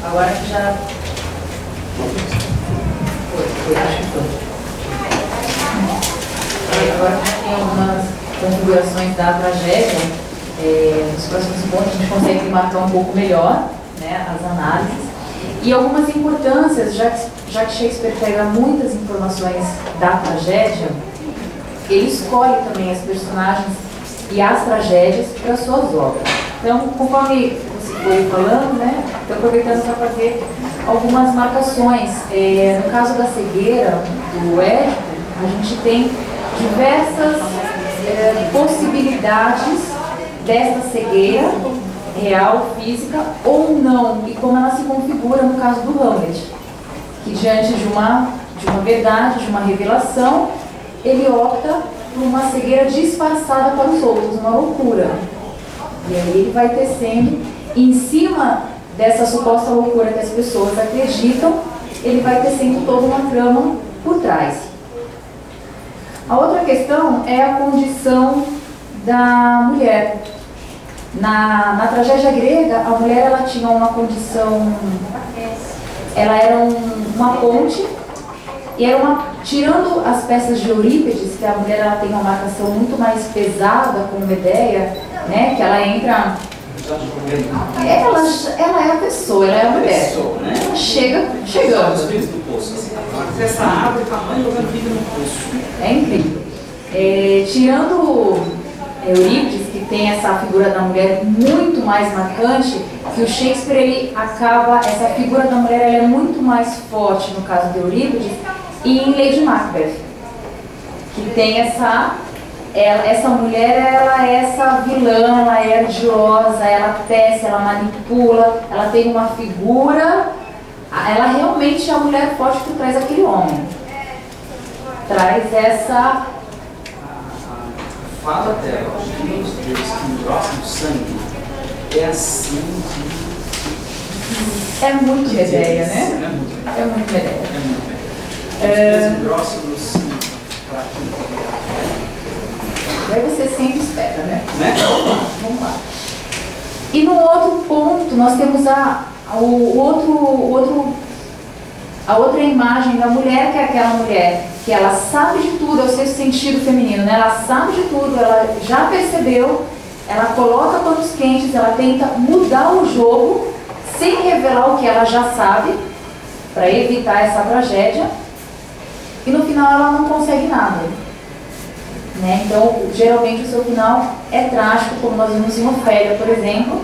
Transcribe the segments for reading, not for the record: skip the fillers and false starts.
Agora que já... Acho que foi. Agora que já tem algumas configurações da tragédia, nos próximos pontos a gente consegue marcar um pouco melhor, né, as análises. E algumas importâncias, já que Shakespeare pega muitas informações da tragédia, ele escolhe também as personagens e as tragédias para suas obras. Então, conforme você foi falando, né, estou aproveitando para fazer algumas marcações. No caso da cegueira do Édipo, a gente tem diversas possibilidades dessa cegueira real, física ou não, e como ela se configura no caso do Hamlet, que diante de uma verdade, de uma revelação, ele opta por uma cegueira disfarçada para os outros, uma loucura. E aí ele vai tecendo, em cima dessa suposta loucura que as pessoas acreditam, ele vai tecendo toda uma trama por trás. A outra questão é a condição da mulher. Na tragédia grega, a mulher ela tinha uma condição, ela era uma ponte, e era tirando as peças de Eurípides, que a mulher ela tem uma marcação muito mais pesada com Medeia, né, que ela entra, ela é a pessoa, ela é a mulher, ela chegando. Essa árvore tamanho jogando vida no poço. É incrível. Tirando Eurípides, que tem essa figura da mulher muito mais marcante, que o Shakespeare ele acaba, essa figura da mulher ela é muito mais forte no caso de Eurípides e em Lady Macbeth, que tem essa mulher, ela é essa vilã, ela é ardilosa, ela tece, ela manipula, ela tem uma figura, ela realmente é a mulher forte que traz aquele homem, traz essa fala dela, que os deuses que engrossam o sangue, é assim de... É muito Medeia, né? É muito Medeia. Os deuses engrossam o sangue para aquilo. Aí você sempre espera, né? Vamos lá. E no outro ponto, nós temos a outra imagem da mulher, que é aquela mulher que ela sabe de tudo, é o seu sentido feminino, né? Ela sabe de tudo, ela já percebeu, ela coloca panos quentes, ela tenta mudar o jogo sem revelar o que ela já sabe, para evitar essa tragédia, e no final ela não consegue nada, né? Então, geralmente o seu final é trágico, como nós vimos em Ofélia, por exemplo,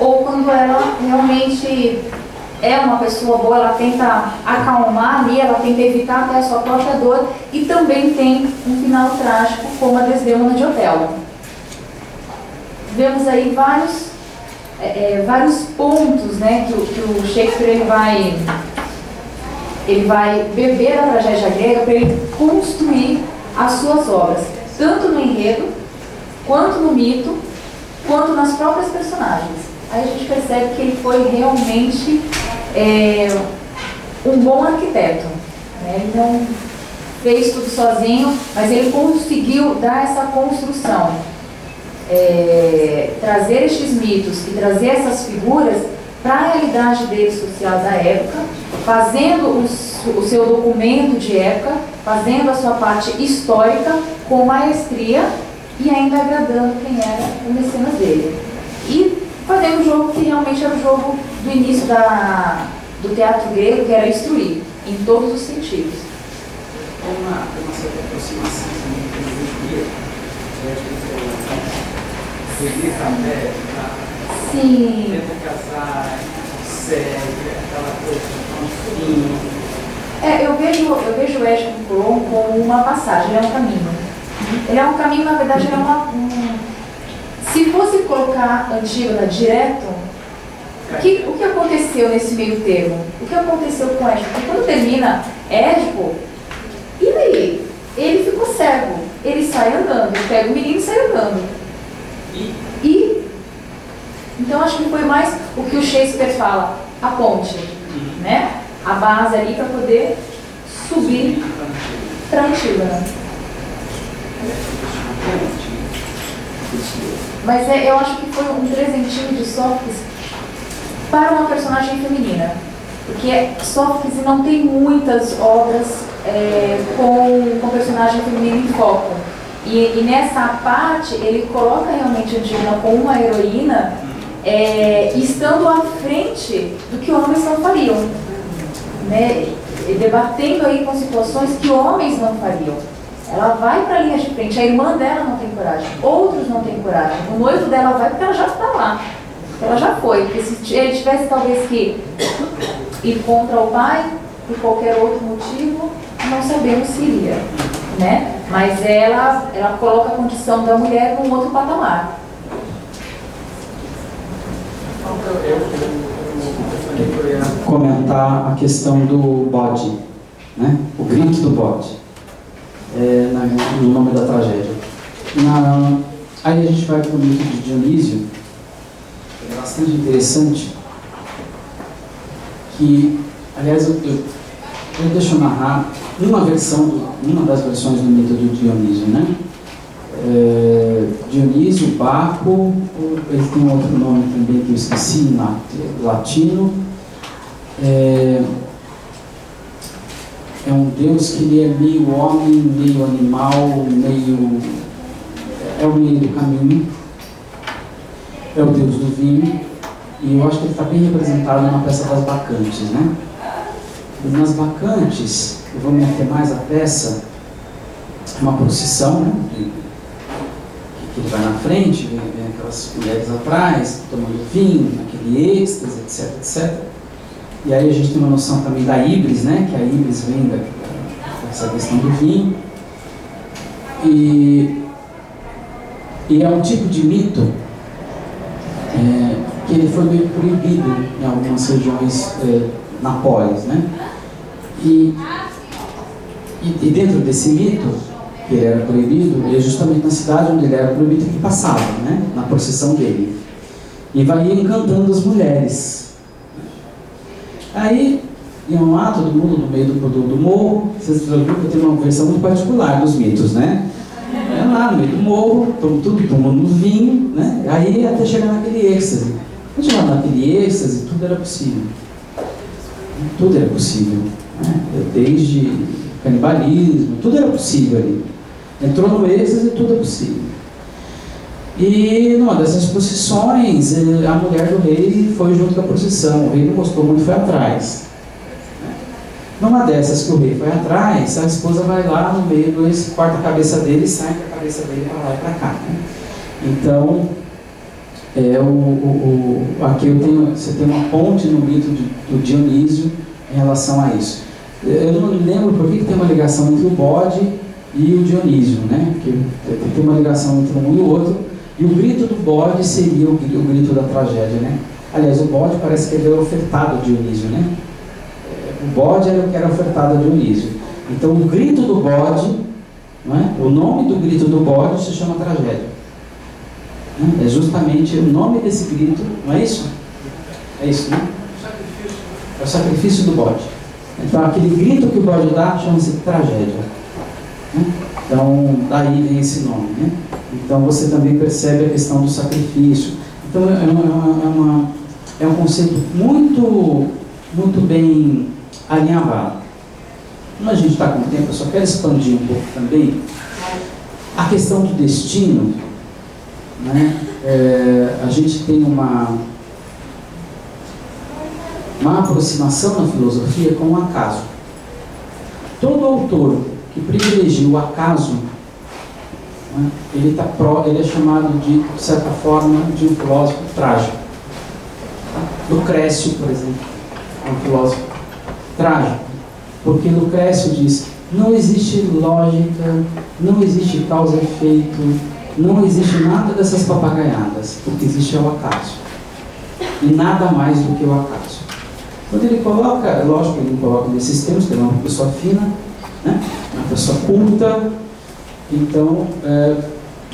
ou quando ela realmente é uma pessoa boa, ela tenta acalmar ali, ela tenta evitar até a sua própria dor, e também tem um final trágico, como a Desdemona de Otelo. Vemos aí vários pontos, né, que o Shakespeare ele vai beber da tragédia grega para ele construir as suas obras, tanto no enredo, quanto no mito, quanto nas próprias personagens. Aí a gente percebe que ele foi realmente um bom arquiteto, né? Ele não fez tudo sozinho, mas ele conseguiu dar essa construção, trazer estes mitos e trazer essas figuras para a realidade dele social da época, fazendo o seu documento de época, fazendo a sua parte histórica com maestria e ainda agradando quem era o mecenas dele. E fazendo um jogo que realmente era o jogo do início do teatro grego, que era instruir, em todos os sentidos. Uma certa aproximação também que eu via, feliz até, sim, tenta casar, segue, aquela coisa tão fina. Eu vejo o Édipo Colon como uma passagem, ele é um caminho. Ele é um caminho, na verdade, ele é se fosse colocar Antígona direto, o que aconteceu nesse meio termo? O que aconteceu com Édipo? Porque quando termina Édipo, e aí? Ele ficou cego. Ele sai andando, ele pega o menino e sai andando. Então acho que foi mais o que o Shakespeare fala, a ponte, né? A base ali para poder subir para Antígona. Mas eu acho que foi um presentinho de Sófocles para uma personagem feminina, porque Sófocles não tem muitas obras com personagem feminino em foco. E nessa parte ele coloca realmente a Diana como uma heroína, estando à frente do que homens não fariam, né? Debatendo aí com situações que homens não fariam. Ela vai para a linha de frente, a irmã dela não tem coragem, outros não têm coragem, o noivo dela vai porque ela já está lá, ela já foi, porque se ele tivesse talvez que ir contra o pai, por qualquer outro motivo, não sabemos se iria, né? Mas ela coloca a condição da mulher num outro patamar. Comentar a questão do bode, né? O grito do bode, no nome da tragédia. Aí a gente vai para o mito de Dionísio, é bastante interessante, que, aliás, deixa eu narrar uma das versões do mito do Dionísio, né? Dionísio, Baco, ele tem um outro nome também que eu esqueci, em latino. É um deus que ele é meio homem, meio animal, é o meio do caminho, é o deus do vinho, e eu acho que ele está bem representado na peça das Bacantes, né? E nas Bacantes, eu vou me ater mais à peça, é uma procissão, né? Que ele vai na frente, vem aquelas mulheres atrás, tomando vinho, aquele êxtase, etc, etc. E aí a gente tem uma noção também da híbris, né? Que a híbris vem dessa questão do vinho. E é um tipo de mito que ele foi meio proibido em algumas regiões na polis, né? E dentro desse mito, que ele era proibido, é justamente na cidade onde ele era proibido que passava, né? Na procissão dele. E vai encantando as mulheres. Aí, iam lá, todo mundo no meio do morro. Vocês viram que eu tenho uma versão muito particular dos mitos, né? É lá no meio do morro, tomando vinho, né? Aí até chegar naquele êxtase. Quando chegar naquele êxtase, tudo era possível. Tudo era possível, né? Desde canibalismo, tudo era possível ali. Entrou no êxtase, tudo é possível. E numa dessas procissões, a mulher do rei foi junto com a procissão. O rei não gostou muito, foi atrás. Numa dessas que o rei foi atrás, a esposa vai lá no meio do êxtase, corta a cabeça dele e sai com a cabeça dele para lá e para cá, né? Então, aqui você tem uma ponte no mito do Dionísio em relação a isso. Eu não me lembro por que tem uma ligação entre o bode e o Dionísio, né? Porque tem uma ligação entre um e o outro. E o grito do bode seria o grito da tragédia, né? Aliás, o bode parece que ele era ofertado a Dionísio, né? O bode era o que era ofertado a Dionísio. Então, o grito do bode, não é? O nome do grito do bode se chama tragédia. É justamente o nome desse grito, não é isso? É isso, né? É o sacrifício do bode. Então, aquele grito que o bode dá chama-se tragédia. Então, daí vem esse nome, né? Então, você também percebe a questão do sacrifício. Então, é um conceito muito bem alinhavado. Como a gente está com tempo, eu só quero expandir um pouco também a questão do destino, né? A gente tem uma aproximação na filosofia com o acaso. Todo autor que privilegia o acaso, né, ele é chamado de certa forma, de um filósofo trágico. Lucrécio, por exemplo, é um filósofo trágico, porque Lucrécio diz: não existe lógica, não existe causa e efeito, não existe nada dessas papagaiadas, o que existe é o acaso, e nada mais do que o acaso. Quando ele coloca, lógico que ele não coloca nesses termos, porque ele é uma pessoa fina, né? Uma pessoa culta, então,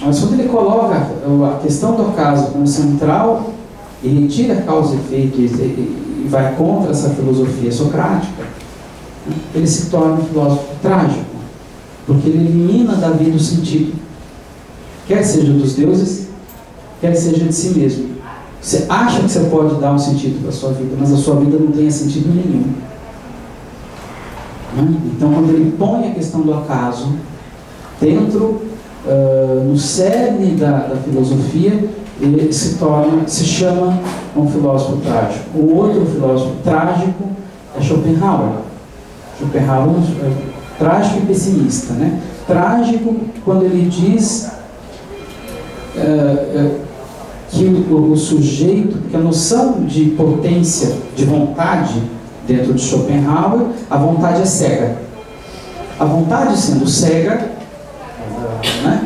mas quando ele coloca a questão do acaso como central, ele tira causa e efeito e vai contra essa filosofia socrática, né? Ele se torna um filósofo trágico, porque ele elimina da vida o sentido, quer seja dos deuses, quer seja de si mesmo. Você acha que você pode dar um sentido para a sua vida, mas a sua vida não tem sentido nenhum. Então, quando ele põe a questão do acaso dentro, no cerne da filosofia, ele se chama um filósofo trágico. O outro filósofo trágico é Schopenhauer. Schopenhauer é trágico e pessimista, né? Trágico quando ele diz que o sujeito, que a noção de potência, de vontade, dentro de Schopenhauer, a vontade é cega. A vontade sendo cega,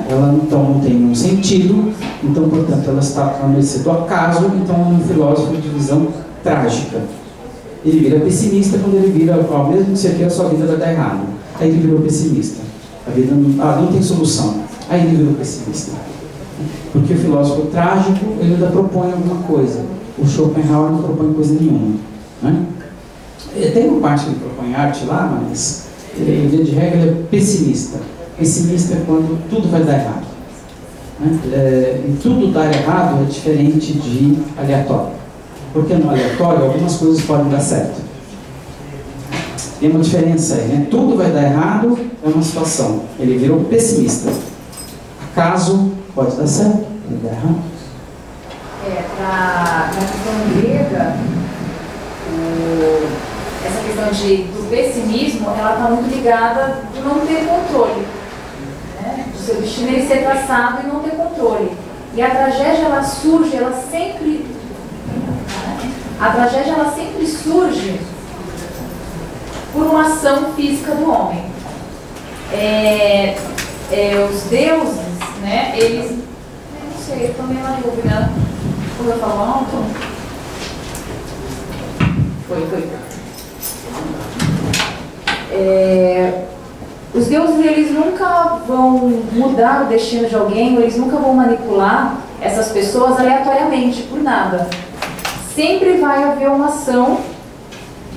ela então não tem nenhum sentido, então, portanto, ela está à mercê do acaso, então é um filósofo de visão trágica. Ele vira pessimista quando ele vira, ao mesmo que você quer, a sua vida vai dar errado. Aí ele virou pessimista. A vida não tem solução. Aí ele virou pessimista. Porque o filósofo trágico, ele ainda propõe alguma coisa. O Schopenhauer não propõe coisa nenhuma. Né? Tem uma parte que ele propõe arte lá, mas em via de regra ele é pessimista. Pessimista é quando tudo vai dar errado. Né? E tudo dar errado é diferente de aleatório. Porque no aleatório algumas coisas podem dar certo. Tem uma diferença aí, né? Tudo vai dar errado é uma situação. Ele virou pessimista. Acaso pode dar certo, pode dar errado. Na questão grega, essa questão do pessimismo, ela está muito ligada de não ter controle, né? Do seu destino ele ser traçado e não ter controle. E a tragédia, ela surge, a tragédia, ela sempre surge por uma ação física do homem. Os deuses, né, eles... Não sei, eu estou meio na dúvida. Como eu falo alto? Foi. Os deuses, eles nunca vão mudar o destino de alguém, ou eles nunca vão manipular essas pessoas aleatoriamente, por nada. Sempre vai haver uma ação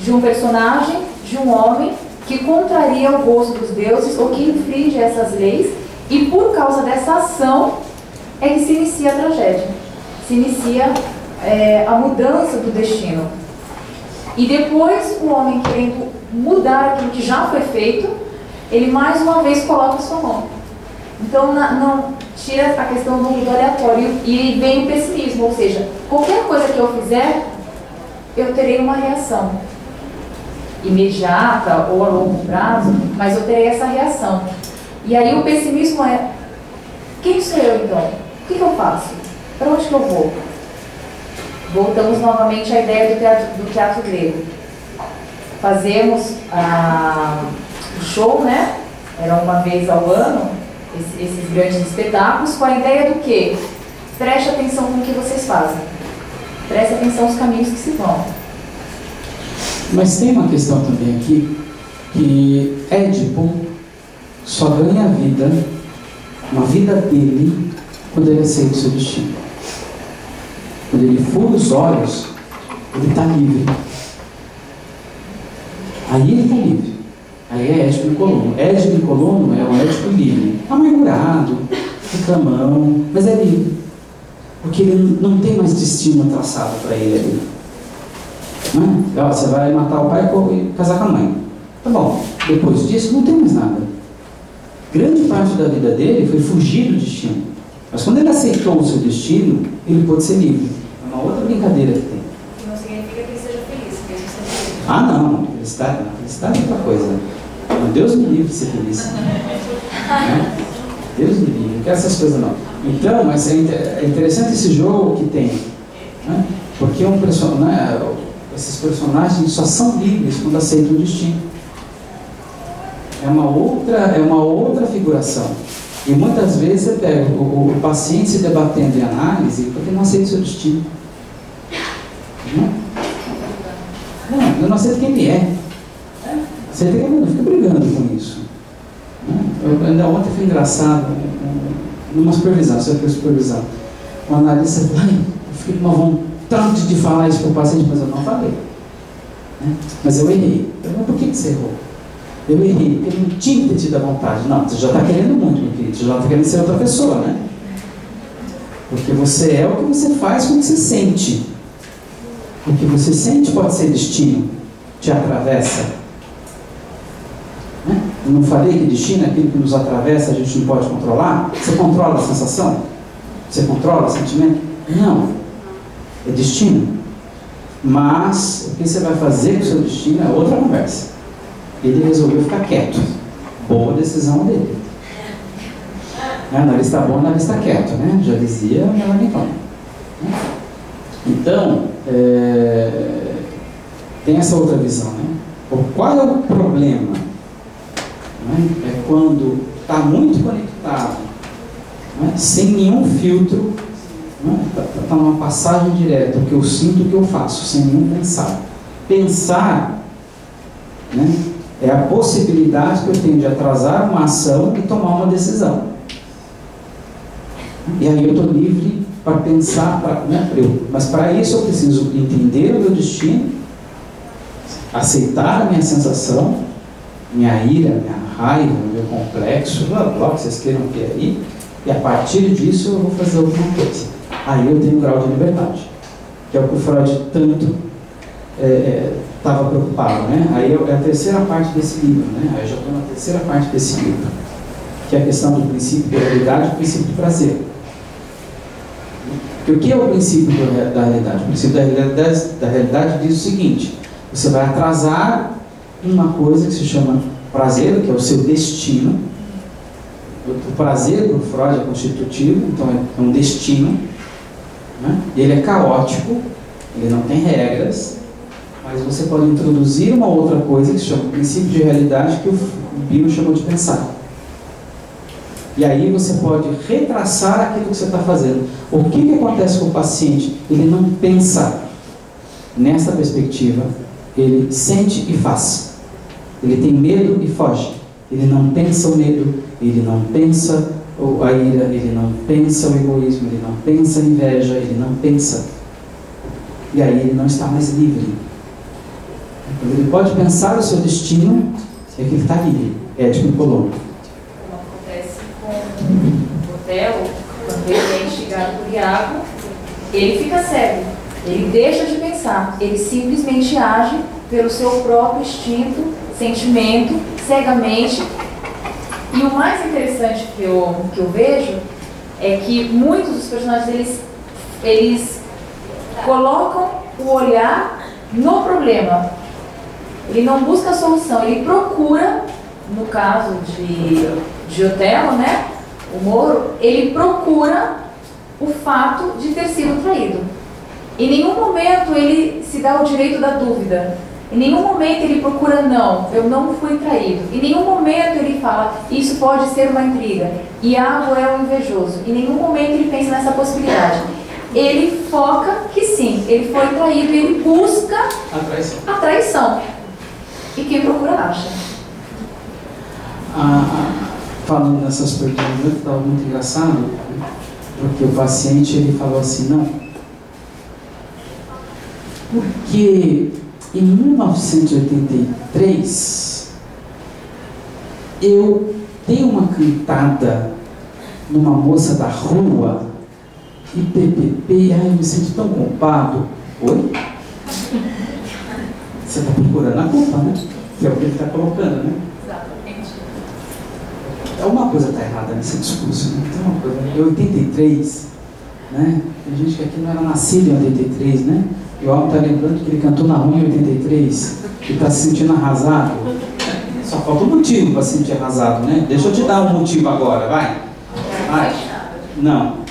de um personagem, de um homem, que contraria o gosto dos deuses, ou que infringe essas leis, e por causa dessa ação é que se inicia a tragédia. Se inicia a mudança do destino. E depois o homem, querendo mudar aquilo que já foi feito, ele mais uma vez coloca a sua mão. Então não tira a questão do aleatório e vem o pessimismo, ou seja, qualquer coisa que eu fizer, eu terei uma reação imediata ou a longo prazo, mas eu terei essa reação. E aí o pessimismo é: quem sou eu então? O que eu faço? Para onde que eu vou? Voltamos novamente à ideia do teatro grego. Fazemos o show, né? Era uma vez ao ano, esses grandes espetáculos, com a ideia do quê? Preste atenção no que vocês fazem. Preste atenção nos caminhos que se vão. Mas tem uma questão também aqui, que Édipo só ganha a vida, uma vida dele, quando ele aceita o seu destino. Quando ele fura os olhos, ele está livre. Aí ele está livre. Aí é Édipo Nicolomo. Édipo Nicolomo é um Édipo livre. Amargurado, reclamão, mas é livre. Porque ele não tem mais destino traçado para ele ali. Não é? Você vai matar o pai e casar com a mãe. Tá bom. Depois disso, não tem mais nada. Grande parte da vida dele foi fugir do destino. Mas quando ele aceitou o seu destino, ele pôde ser livre. É uma outra brincadeira que tem. Não significa que ele seja feliz, que ele seja feliz. Ah, não. Felicidade é outra coisa. Deus me livre de ser feliz. Né? Deus me livre. Não quero essas coisas não. Então, mas é interessante esse jogo que tem. Né? Porque esses personagens só são livres quando aceitam o destino. É uma outra figuração. E muitas vezes você pega o paciente se debatendo em análise porque não aceita o seu destino. Não, eu não aceito quem ele é. Aceita quem ele não fica brigando com isso. Ainda ontem foi engraçado, numa supervisão, você fez supervisão. O analista falou: eu fiquei com uma vontade de falar isso para o paciente, mas eu não falei. Mas eu errei. Mas por que você errou? Eu errei, porque eu não tinha que ter tido a vontade. Não, você já está querendo muito, meu querido. Você já está querendo ser outra pessoa, né? Porque você é o que você faz com o que você sente. O que você sente pode ser destino, te atravessa. Né? Eu não falei que destino é aquilo que nos atravessa, a gente não pode controlar? Você controla a sensação? Você controla o sentimento? Não. É destino. Mas o que você vai fazer com o seu destino é outra conversa. Ele resolveu ficar quieto. Boa decisão dele. Na lista bom, na lista quieto, né? Já dizia Melanie Klein. Então, tem essa outra visão, né? Qual é o problema? Né? É quando está muito conectado, né? Sem nenhum filtro, está numa passagem direta, o que eu sinto, o que eu faço, sem nenhum pensar. Pensar, né, é a possibilidade que eu tenho de atrasar uma ação e tomar uma decisão. E aí eu estou livre para pensar, mas para isso eu preciso entender o meu destino, aceitar a minha sensação, minha ira, minha raiva, meu complexo, blá blá, que vocês queiram ter aí, e a partir disso eu vou fazer alguma coisa. Aí eu tenho um grau de liberdade, que é o que o Freud tanto estava preocupado, né? Aí é a terceira parte desse livro, né? Aí eu já estou na terceira parte desse livro, que é a questão do princípio da realidade e o princípio do prazer. Porque o que é o princípio da realidade? O princípio da realidade diz o seguinte: você vai atrasar uma coisa que se chama prazer, que é o seu destino. O prazer, para o Freud, é constitutivo, então é um destino, né? Ele é caótico, ele não tem regras, mas você pode introduzir uma outra coisa que se chama princípio de realidade, que o Bill chamou de pensar. E aí você pode retraçar aquilo que você está fazendo. O que acontece com o paciente? Ele não pensa nessa perspectiva, ele sente e faz. Ele tem medo e foge. Ele não pensa o medo, ele não pensa a ira, ele não pensa o egoísmo, ele não pensa a inveja, ele não pensa. E aí ele não está mais livre. Quando ele pode pensar o seu destino, é que ele está livre. Édipo Colombo. O Otelo, quando ele é instigado por Iago, ele fica cego, ele deixa de pensar, ele simplesmente age pelo seu próprio instinto, sentimento, cegamente. E o mais interessante que eu vejo é que muitos dos personagens eles colocam o olhar no problema. Ele não busca a solução, ele procura, no caso de Otelo, né? O Moro, ele procura o fato de ter sido traído. Em nenhum momento ele se dá o direito da dúvida. Em nenhum momento ele procura, não, eu não fui traído. Em nenhum momento ele fala, isso pode ser uma intriga. Iago é um invejoso. Em nenhum momento ele pensa nessa possibilidade. Ele foca que sim, ele foi traído e ele busca a traição. E quem procura acha. Falando nessas perguntas, estava muito engraçado, porque o paciente ele falou assim, não, porque em 1983 eu dei uma cantada numa moça da rua e PPP, ai, eu me sinto tão culpado. Oi? Você está procurando a culpa, né? Que é o que ele está colocando, né? Alguma coisa está errada nesse discurso, né? Tem uma coisa, em 83, né? Tem gente que aqui não era nascido em 83, né? E o homem está lembrando que ele cantou na rua em 83 e está se sentindo arrasado. Só falta um motivo para se sentir arrasado, né? Deixa eu te dar um motivo agora, vai. Vai. Não.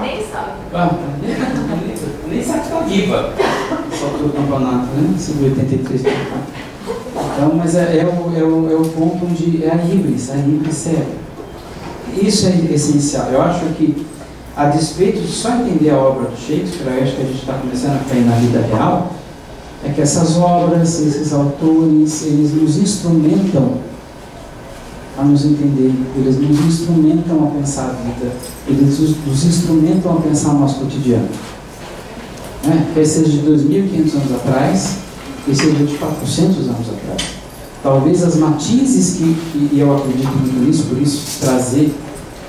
Nem sabe. Nem sabe que está viva. Só para o campeonato, né? Se 83 para cá. Então, mas é o ponto onde é a híbris cega. Isso é essencial. Eu acho que, a despeito de só entender a obra do Shakespeare, eu acho que a gente está começando a cair na vida real, é que essas obras, esses autores, eles nos instrumentam a nos entender, eles nos instrumentam a pensar a vida, eles nos instrumentam a pensar o nosso cotidiano. Quer seja de 2.500 anos atrás, que seja de 400 anos atrás. Talvez as matizes e eu acredito muito nisso, por isso trazer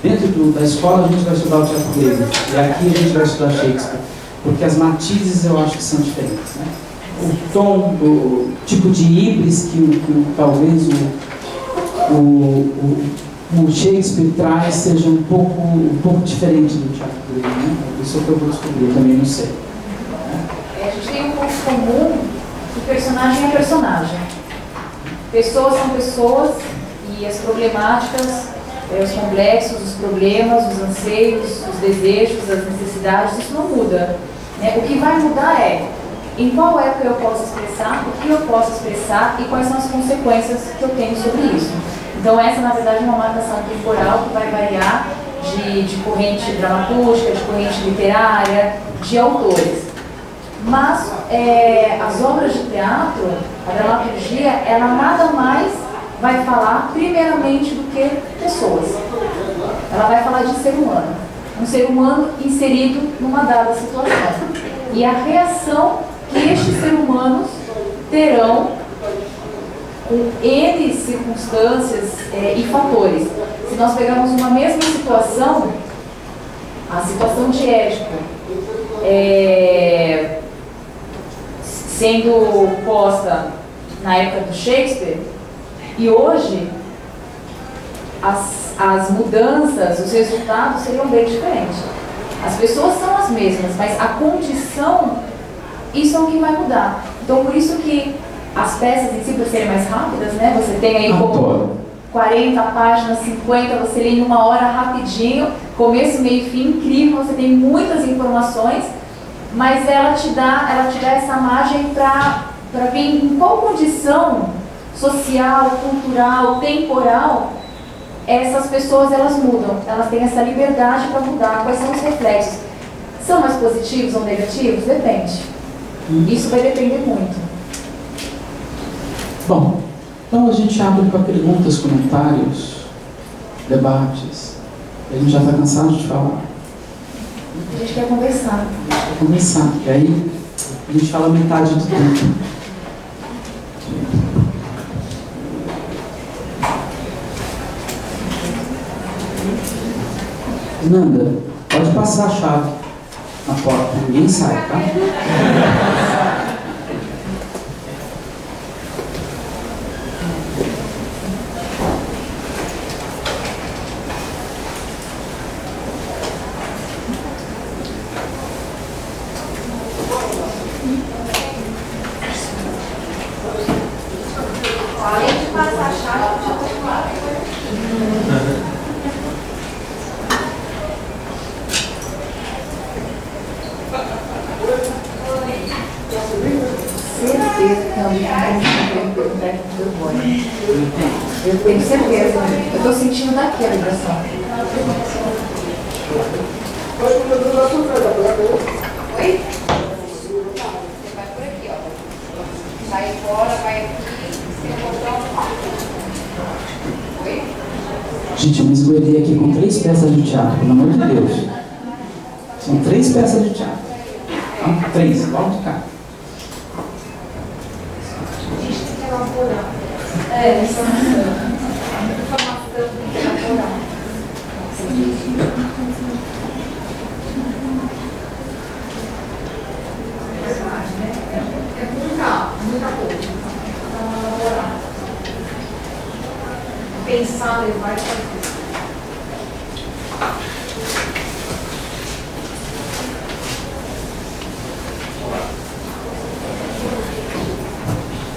Dentro da escola a gente vai estudar o teatro grego, e aqui a gente vai estudar Shakespeare, porque as matizes eu acho que são diferentes, né? O tom, o tipo de híbris que talvez o Shakespeare traz seja um pouco diferente do teatro grego, né? Isso é o que eu vou descobrir, eu também não sei. A gente tem um ponto comum que personagem é personagem. Pessoas são pessoas e as problemáticas, os complexos, os problemas, os anseios, os desejos, as necessidades, isso não muda. Né? O que vai mudar é em qual época eu posso expressar, o que eu posso expressar e quais são as consequências que eu tenho sobre isso. Então essa, na verdade, é uma marcação temporal que vai variar de corrente dramatúrgica, de corrente literária, de autores. Mas as obras de teatro, a dramaturgia, ela nada mais vai falar primeiramente do que pessoas. Ela vai falar de ser humano. Um ser humano inserido numa dada situação. E a reação que estes seres humanos terão com N circunstâncias e fatores. Se nós pegarmos uma mesma situação, a situação de Édipo, sendo posta na época do Shakespeare, e hoje as mudanças, os resultados seriam bem diferentes. As pessoas são as mesmas, mas a condição, isso é o que vai mudar. Então, por isso que as peças em si, por serem mais rápidas, né? Você tem aí como 40 páginas, 50, você lê em 1 hora rapidinho, começo, meio e fim, incrível, você tem muitas informações, mas ela te dá essa margem para ver em qual condição social, cultural, temporal essas pessoas elas mudam, elas têm essa liberdade para mudar. Quais são os reflexos? São mais positivos ou negativos? Depende. Isso vai depender muito. Bom, então a gente abre para perguntas, comentários, debates. A gente já está cansado de falar. A gente quer conversar. Quer conversar. E aí a gente fala metade do tempo. Nanda, pode passar a chave na porta, ninguém sai, tá? Além de passar a chave, eu já estou claro. Eu tenho certeza, eu estou sentindo daqui a vibração. Oi? Você vai por aqui, ó. Sai fora, vai aqui, você voltar. Oi? Gente, eu me escolhi aqui com 3 peças de teatro, pelo amor de Deus. São 3 peças de teatro. Então, 3, logo de cá. A gente tem que elaborar. Informação tem que elaborar. É muita coisa. Elaborar. Pensar, levar e fazer.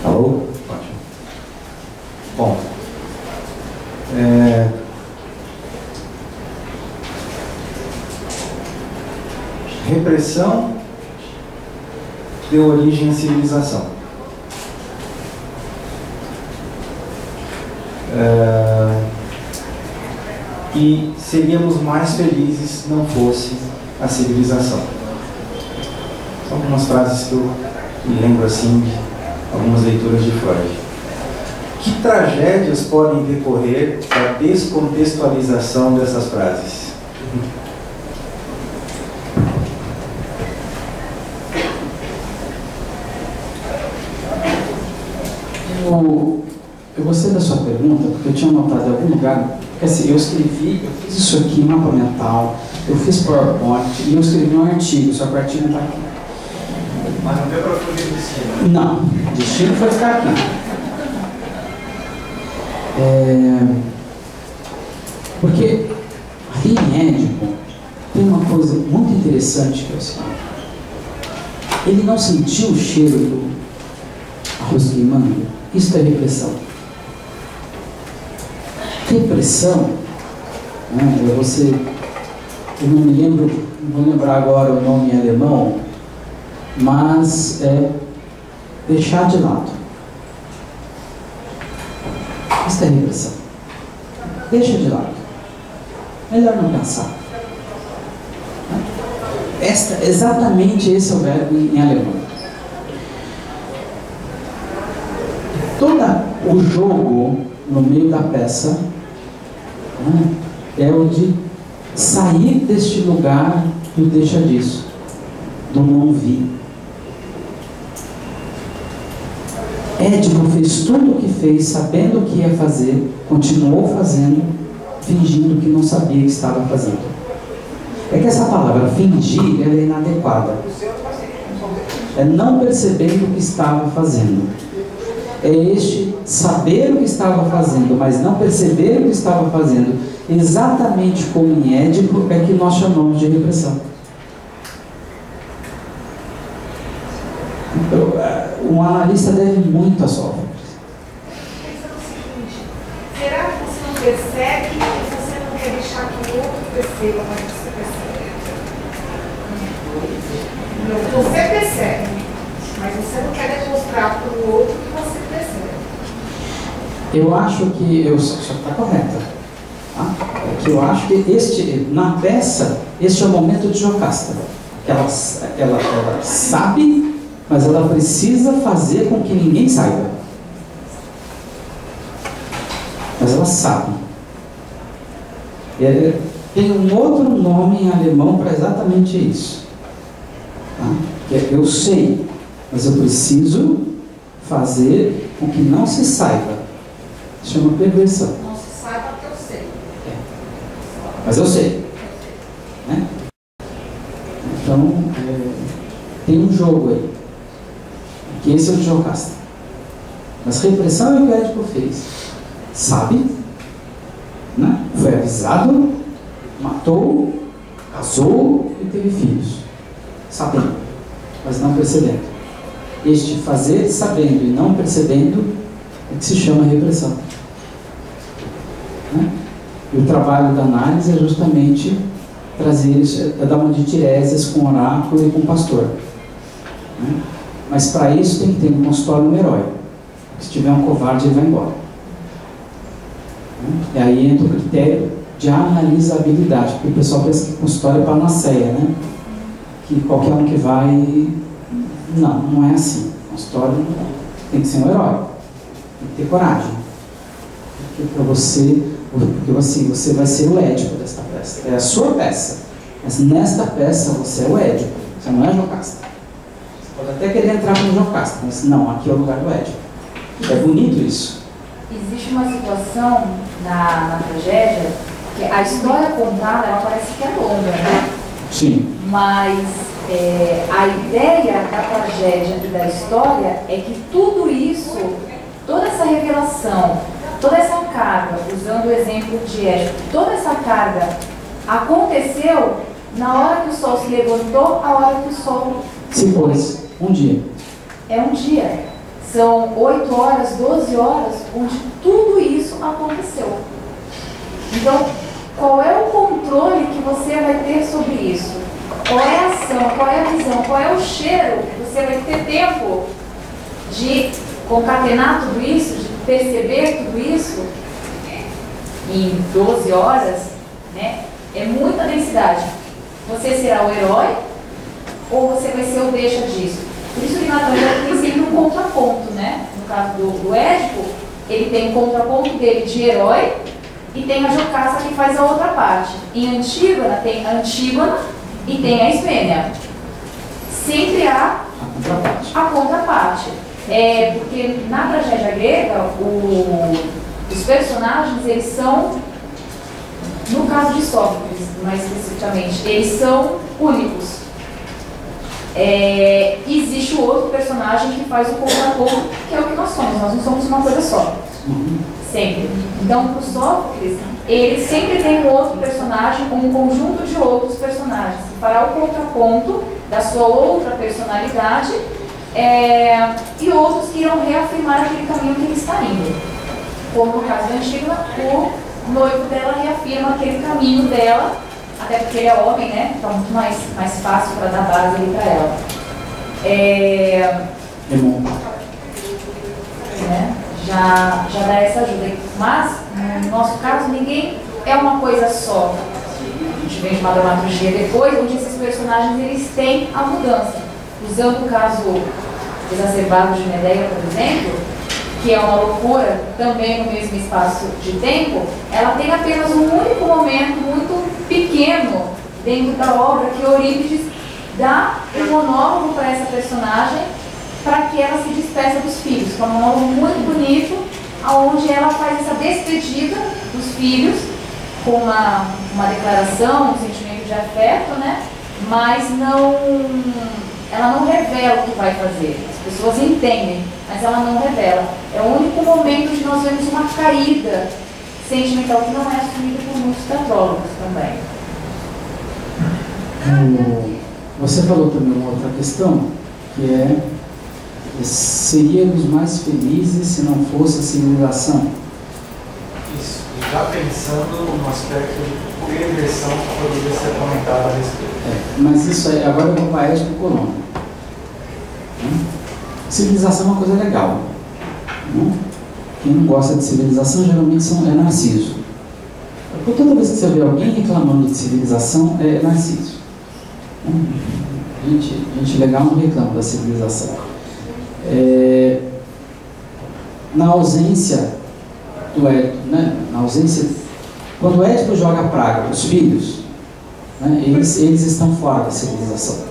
Alô? Ótimo. Bom, repressão deu origem à civilização. E seríamos mais felizes se não fosse a civilização. São algumas frases que eu me lembro assim de algumas leituras de Freud. Que tragédias podem decorrer da descontextualização dessas frases? Eu gostei da sua pergunta, porque eu tinha notado em algum lugar Porque assim, eu fiz isso aqui, mapa mental, eu fiz PowerPoint e eu escrevi um artigo, só que o artigo está aqui. Mas não deu para fugir do destino. Não, o destino foi ficar aqui. Porque aqui em Édipo tem uma coisa muito interessante que é o seguinte: ele não sentiu o cheiro do arroz queimando. Isso é repressão. Repressão, né, eu não me lembro, não vou lembrar agora o nome em alemão, mas é deixar de lado. Isso é repressão. Deixa de lado. Melhor não pensar. Exatamente esse é o verbo em alemão. Todo o jogo no meio da peça, né, é o de sair deste lugar do deixa disso, do não vi. Édipo fez tudo o que fez, sabendo o que ia fazer, continuou fazendo, fingindo que não sabia que estava fazendo. É que essa palavra fingir, ela é inadequada. É não percebendo o que estava fazendo. É este saber o que estava fazendo, mas não perceber o que estava fazendo, exatamente como em Édipo, é que nós chamamos de repressão. Então, um analista deve muito a software. Será que você não percebe e você não quer deixar que o outro perceba, mas você percebe? Não, você percebe, mas você não quer demonstrar para o outro que você percebe. Eu acho que só está correta. Tá? É que eu acho que na peça, este é o momento de Jocasta. Ela sabe, mas ela precisa fazer com que ninguém saiba. Mas ela sabe. Tem um outro nome em alemão para exatamente isso. Tá? Que é, eu sei, mas eu preciso fazer com que não se saiba. Se chama perversão. Não se saiba que eu sei. Mas eu sei. Né? Então, tem um jogo aí. Que esse é o de Jocasta. Mas repressão é o que o Édipo fez. Sabe, né? Foi avisado, matou, casou e teve filhos. Sabendo, mas não percebendo. Este fazer sabendo e não percebendo é que se chama repressão. Né? E o trabalho da análise é justamente trazer isso, é dar uma de Tiresias com o oráculo e com o pastor. Né? Mas para isso tem que ter um consultório um herói. Se tiver um covarde, ele vai embora. E aí entra o critério de analisabilidade, porque o pessoal pensa que consultório é panaceia, né? Que qualquer um que vai... Não é assim. Consultório tem que ser um herói. Tem que ter coragem. Porque assim, você vai ser o Édipo desta peça. É a sua peça. Mas nesta peça você é o Édipo. Você não é Jocasta. Você pode até querer entrar como Jocasta, mas não, aqui é o lugar do Édipo. É bonito isso. Existe uma situação na tragédia que a história contada, ela parece que é longa, né? Sim. Mas a ideia da tragédia e da história é que tudo isso, toda essa revelação, toda essa carga, usando o exemplo de Édipo, toda essa carga aconteceu na hora que o sol se levantou, a hora que o sol se pôs. Um dia. É um dia. São 8 horas, 12 horas, onde tudo isso aconteceu. Então, qual é o controle que você vai ter sobre isso? Qual é a ação, qual é a visão, qual é o cheiro? Você vai ter tempo de concatenar tudo isso, de perceber tudo isso em 12 horas, né? É muita densidade. Você será o herói ou você vai ser o deixa disso? Por isso que na tragédia tem sempre um contraponto, né? No caso do Édipo, ele tem o contraponto dele de herói e tem a Jocasta que faz a outra parte. Em Antígona tem a Antígona e tem a Ismênia. Sempre há a contraparte. Porque na tragédia grega, os personagens, eles são No caso de Sófocles, mais especificamente, eles são únicos. Existe o outro personagem que faz o contraponto, que é o que nós não somos uma coisa só. Sempre. Então, para o Sófocles, ele sempre tem um outro personagem ou um conjunto de outros personagens que fará o contraponto da sua outra personalidade, e outros que irão reafirmar aquele caminho que ele está indo. Como no caso da Antígona, o noivo dela reafirma aquele caminho dela, até porque ele é homem, né? Então muito mais fácil para dar base ali para ela. Né? Já dá essa ajuda. Mas, no nosso caso, ninguém é uma coisa só. A gente vem de uma dramaturgia depois, onde esses personagens eles têm a mudança. Usando o caso exacerbado de Medeia, por exemplo, que é uma loucura, também no mesmo espaço de tempo, ela tem apenas um único momento muito pequeno dentro da obra que Eurípides dá um monólogo para essa personagem para que ela se despeça dos filhos. É um monólogo muito bonito, onde ela faz essa despedida dos filhos com uma declaração, um sentimento de afeto, né? Mas ela não revela o que vai fazer. As pessoas entendem, mas ela não revela. É o único momento onde nós vemos uma caída sentimental que não é assumida por muitos teatrólogos também. Você falou também uma outra questão, que seríamos mais felizes se não fosse a civilização. Isso, já pensando no aspecto de perversão que poderia ser comentado a respeito. Mas isso aí, agora eu vou para Édipo e Colônia. Civilização é uma coisa legal. Quem não gosta de civilização geralmente é Narciso. Porque toda vez que você vê alguém reclamando de civilização, é Narciso. Gente legal não reclama da civilização. Na ausência do Édipo, né? Quando o Édipo joga a praga para os filhos, né? eles estão fora da civilização.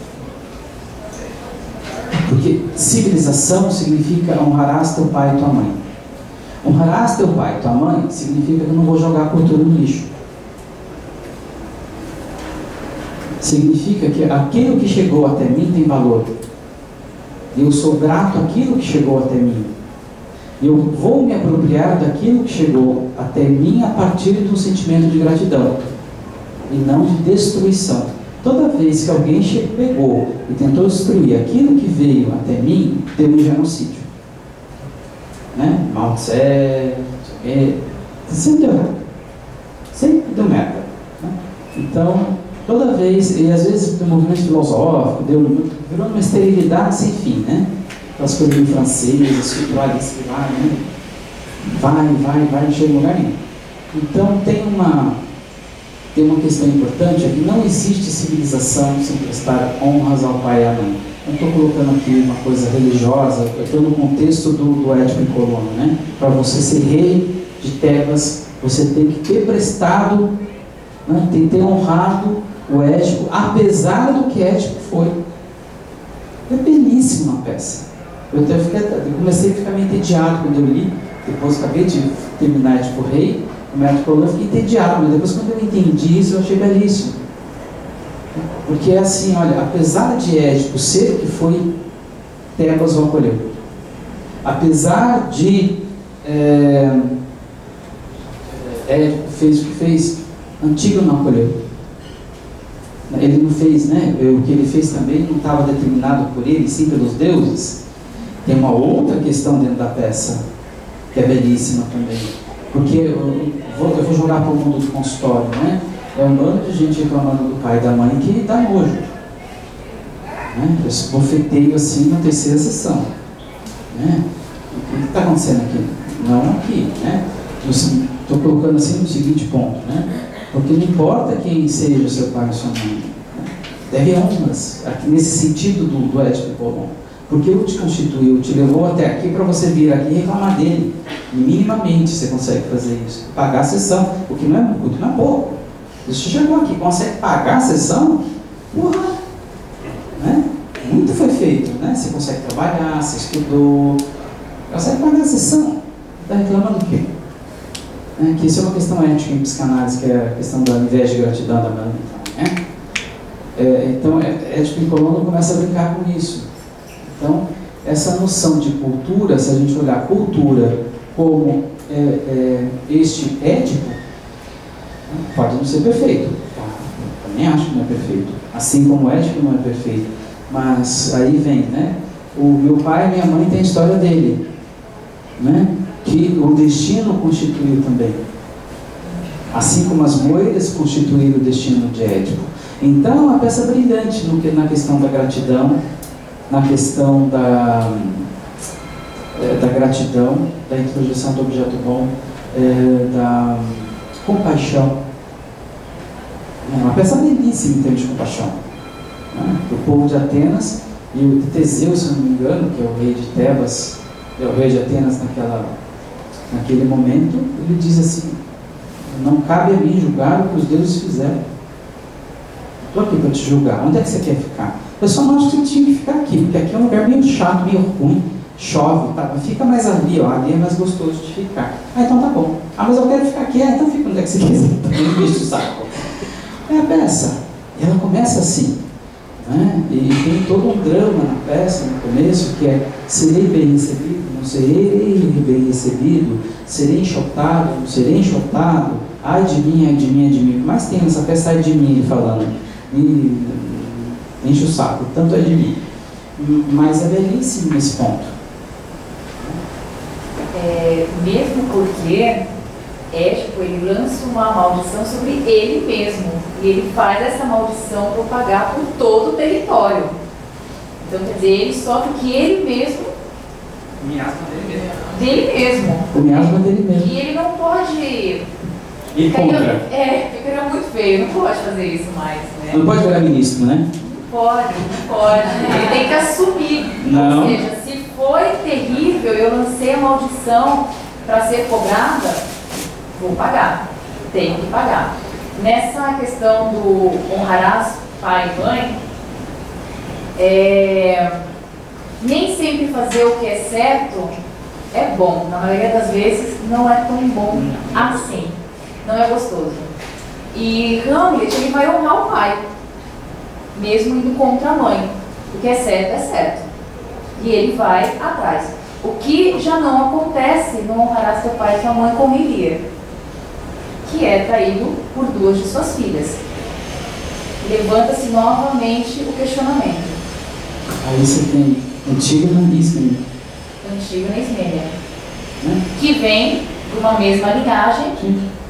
Porque civilização significa honrarás teu pai e tua mãe. Honrarás teu pai e tua mãe significa que eu não vou jogar a cultura no lixo. Significa que aquilo que chegou até mim tem valor. Eu sou grato àquilo que chegou até mim. Eu vou me apropriar daquilo que chegou até mim a partir de um sentimento de gratidão e não de destruição. Toda vez que alguém pegou e tentou destruir aquilo que veio até mim, deu um genocídio. Né? Mao Tse, sempre deu merda. Sempre deu merda. Né? Então, toda vez, e às vezes do movimento filosófico, virou uma esterilidade sem fim, né? Aquelas coisas em francês, espirituais que vai, não chega em lugar nenhum. Então, tem uma questão importante, é que não existe civilização sem prestar honras ao pai e à mãe. Eu estou colocando aqui uma coisa religiosa, eu estou no contexto do Édipo e Colônia, né? Para você ser rei de Tebas, você tem que ter prestado, né? Tem que ter honrado o Édipo, apesar do que Édipo foi. É belíssima a peça. Eu comecei a ficar meio entediado quando eu li, depois acabei de terminar Édipo Rei, o Édipo Colônia, eu fiquei entediado, mas depois quando eu entendi isso, eu achei belíssimo. Porque é assim, olha, apesar de Édipo ser o que foi, Tebas o acolheu. Apesar de Édipo fez o que fez, Antígona não acolheu. Ele não fez, né? O que ele fez também não estava determinado por ele, sim pelos deuses. Tem uma outra questão dentro da peça, que é belíssima também. Porque eu vou jogar para o mundo do consultório, né? É um bando de gente reclamando do pai e da mãe que dá nojo. Né? Eu bofeteio assim na terceira sessão. Né? O que está acontecendo aqui? Não aqui, né? Estou colocando assim no seguinte ponto, né? Porque não importa quem seja o seu pai ou sua mãe, né? Deve honras, aqui nesse sentido do Édipo e Colônia. Porque ele te constituiu, te levou até aqui para você vir aqui e reclamar dele. E minimamente você consegue fazer isso. Pagar a sessão, o que não é pouco. Se você chegou aqui, consegue pagar a sessão, porra! Né? Muito foi feito, né? Você consegue trabalhar, você estudou, consegue pagar a sessão. Está reclamando do quê? né, que isso é uma questão ética em psicanálise, que é a questão da inveja e gratidão da Melanie, né? Então, ética em Colono começa a brincar com isso. Então, essa noção de cultura, se a gente olhar a cultura como este ético, pode não ser perfeito. Eu também acho que não é perfeito. Assim como o ético não é perfeito. Mas aí vem, né? O meu pai e minha mãe têm a história dele, né? Que o destino constituiu também. Assim como as moedas constituíram o destino de Édipo. Então, é uma peça brilhante na questão da gratidão, na questão da gratidão, da introjeção do objeto bom, da compaixão. É uma peça belíssima em termos de compaixão. Né? O povo de Atenas, e o Teseu, se eu não me engano, que é o rei de Tebas, é o rei de Atenas naquele momento, ele diz assim: não cabe a mim julgar o que os deuses fizeram. Estou aqui para te julgar. Onde é que você quer ficar? Eu só não acho que você tinha que ficar aqui, porque aqui é um lugar meio chato, meio ruim, chove, tá? Fica mais ali, ó, ali é mais gostoso de ficar. Ah, então tá bom. Ah, mas eu quero ficar aqui. Ah, então fica onde é que você quiser. Não bicho o saco. É a peça. E ela começa assim, né? E tem todo um drama na peça, no começo, que é: serei bem recebido, não serei bem recebido, serei enxotado, não serei enxotado, ai de mim, ai de mim, ai de mim. Mas tem essa peça, ai de mim, ele falando, e enche o saco, tanto é de mim. Mas é belíssimo nesse ponto. Mesmo porque Édipo, ele lança uma maldição sobre ele mesmo, e ele faz essa maldição propagar por todo o território. Então, quer dizer, ele sofre que ele mesmo, O miasma dele mesmo. O miasma dele mesmo. E ele não pode... E contra. Ficaria muito feio, não pode fazer isso mais, né? Não pode virar ministro, né? Não pode. Ele tem que assumir. Não. Ou seja, se foi terrível, eu lancei a maldição para ser cobrada, vou pagar. Tenho que pagar. Nessa questão do honrarás pai e mãe, nem sempre fazer o que é certo é bom. Na maioria das vezes não é tão bom assim. Não é gostoso. E Hamlet, ele vai honrar o pai, mesmo indo contra a mãe. O que é certo. E ele vai atrás. O que já não acontece no honrarás teu pai e tua mãe com Lear, que é traído por duas de suas filhas. Levanta-se novamente o questionamento. Aí você tem Antígona e Ismênia. Antígona e Ismênia, que vem de uma mesma linhagem,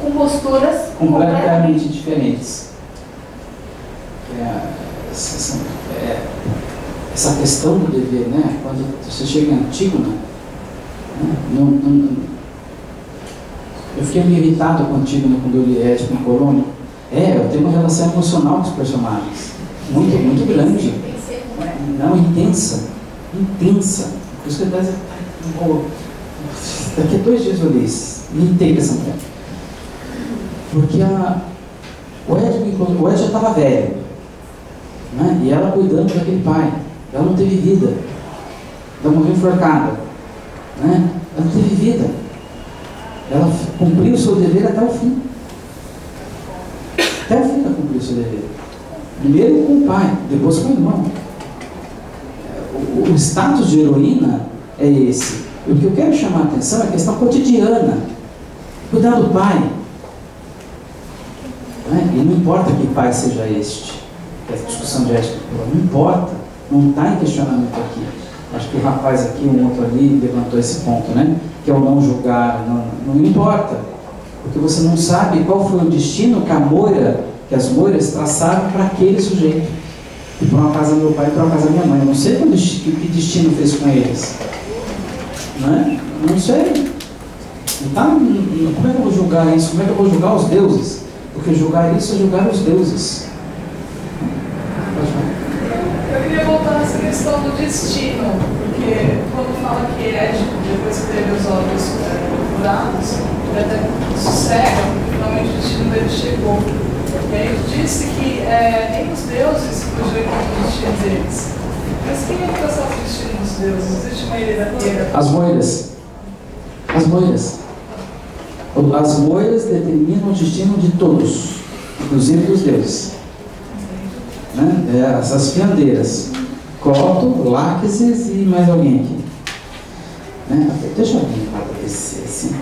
com posturas completamente diferentes. Essa questão do dever, né? Quando você chega em Antígona, eu fiquei meio irritado com Antígona quando eu li Édipo em Colono. Eu tenho uma relação emocional com os personagens muito, muito grande. Não, intensa. Por isso que daqui a 2 dias eu li isso. Me irritei com essa mulher. Porque o Édipo já estava velho, né? E ela cuidando daquele pai. Ela não teve vida. Ela morreu enforcada, né? Ela não teve vida. Ela cumpriu o seu dever até o fim. Até o fim ela cumpriu o seu dever. Primeiro com o pai, depois com o irmão. O status de heroína é esse. E o que eu quero chamar a atenção é a questão cotidiana. Cuidar do pai. Né? E não importa que pai seja este. Essa discussão de ética, não importa. Não está em questionamento aqui. Acho que o rapaz aqui, um outro ali, levantou esse ponto, né? Que é o não julgar. Não importa. Porque você não sabe qual foi o destino que as moiras traçaram para aquele sujeito. E para uma casa do meu pai e para uma casa da minha mãe. Eu não sei que destino fez com eles. Né? Não sei. Então, como é que eu vou julgar isso? Como é que eu vou julgar os deuses? Porque julgar isso é julgar os deuses. Eu queria voltar nessa questão do destino, porque quando fala que Édipo, depois que teve os olhos curados, ele até sossega, porque finalmente o destino dele chegou. E aí disse que nem os deuses fugiram do destino deles. Mas quem é que traçava o destino dos deuses? Existe uma herdeira? As moiras. As moiras determinam o destino de todos, inclusive dos deuses. Né? Essas fiandeiras. Cloto, Láquesis e mais alguém aqui. Né? Deixa eu limpar para descer assim.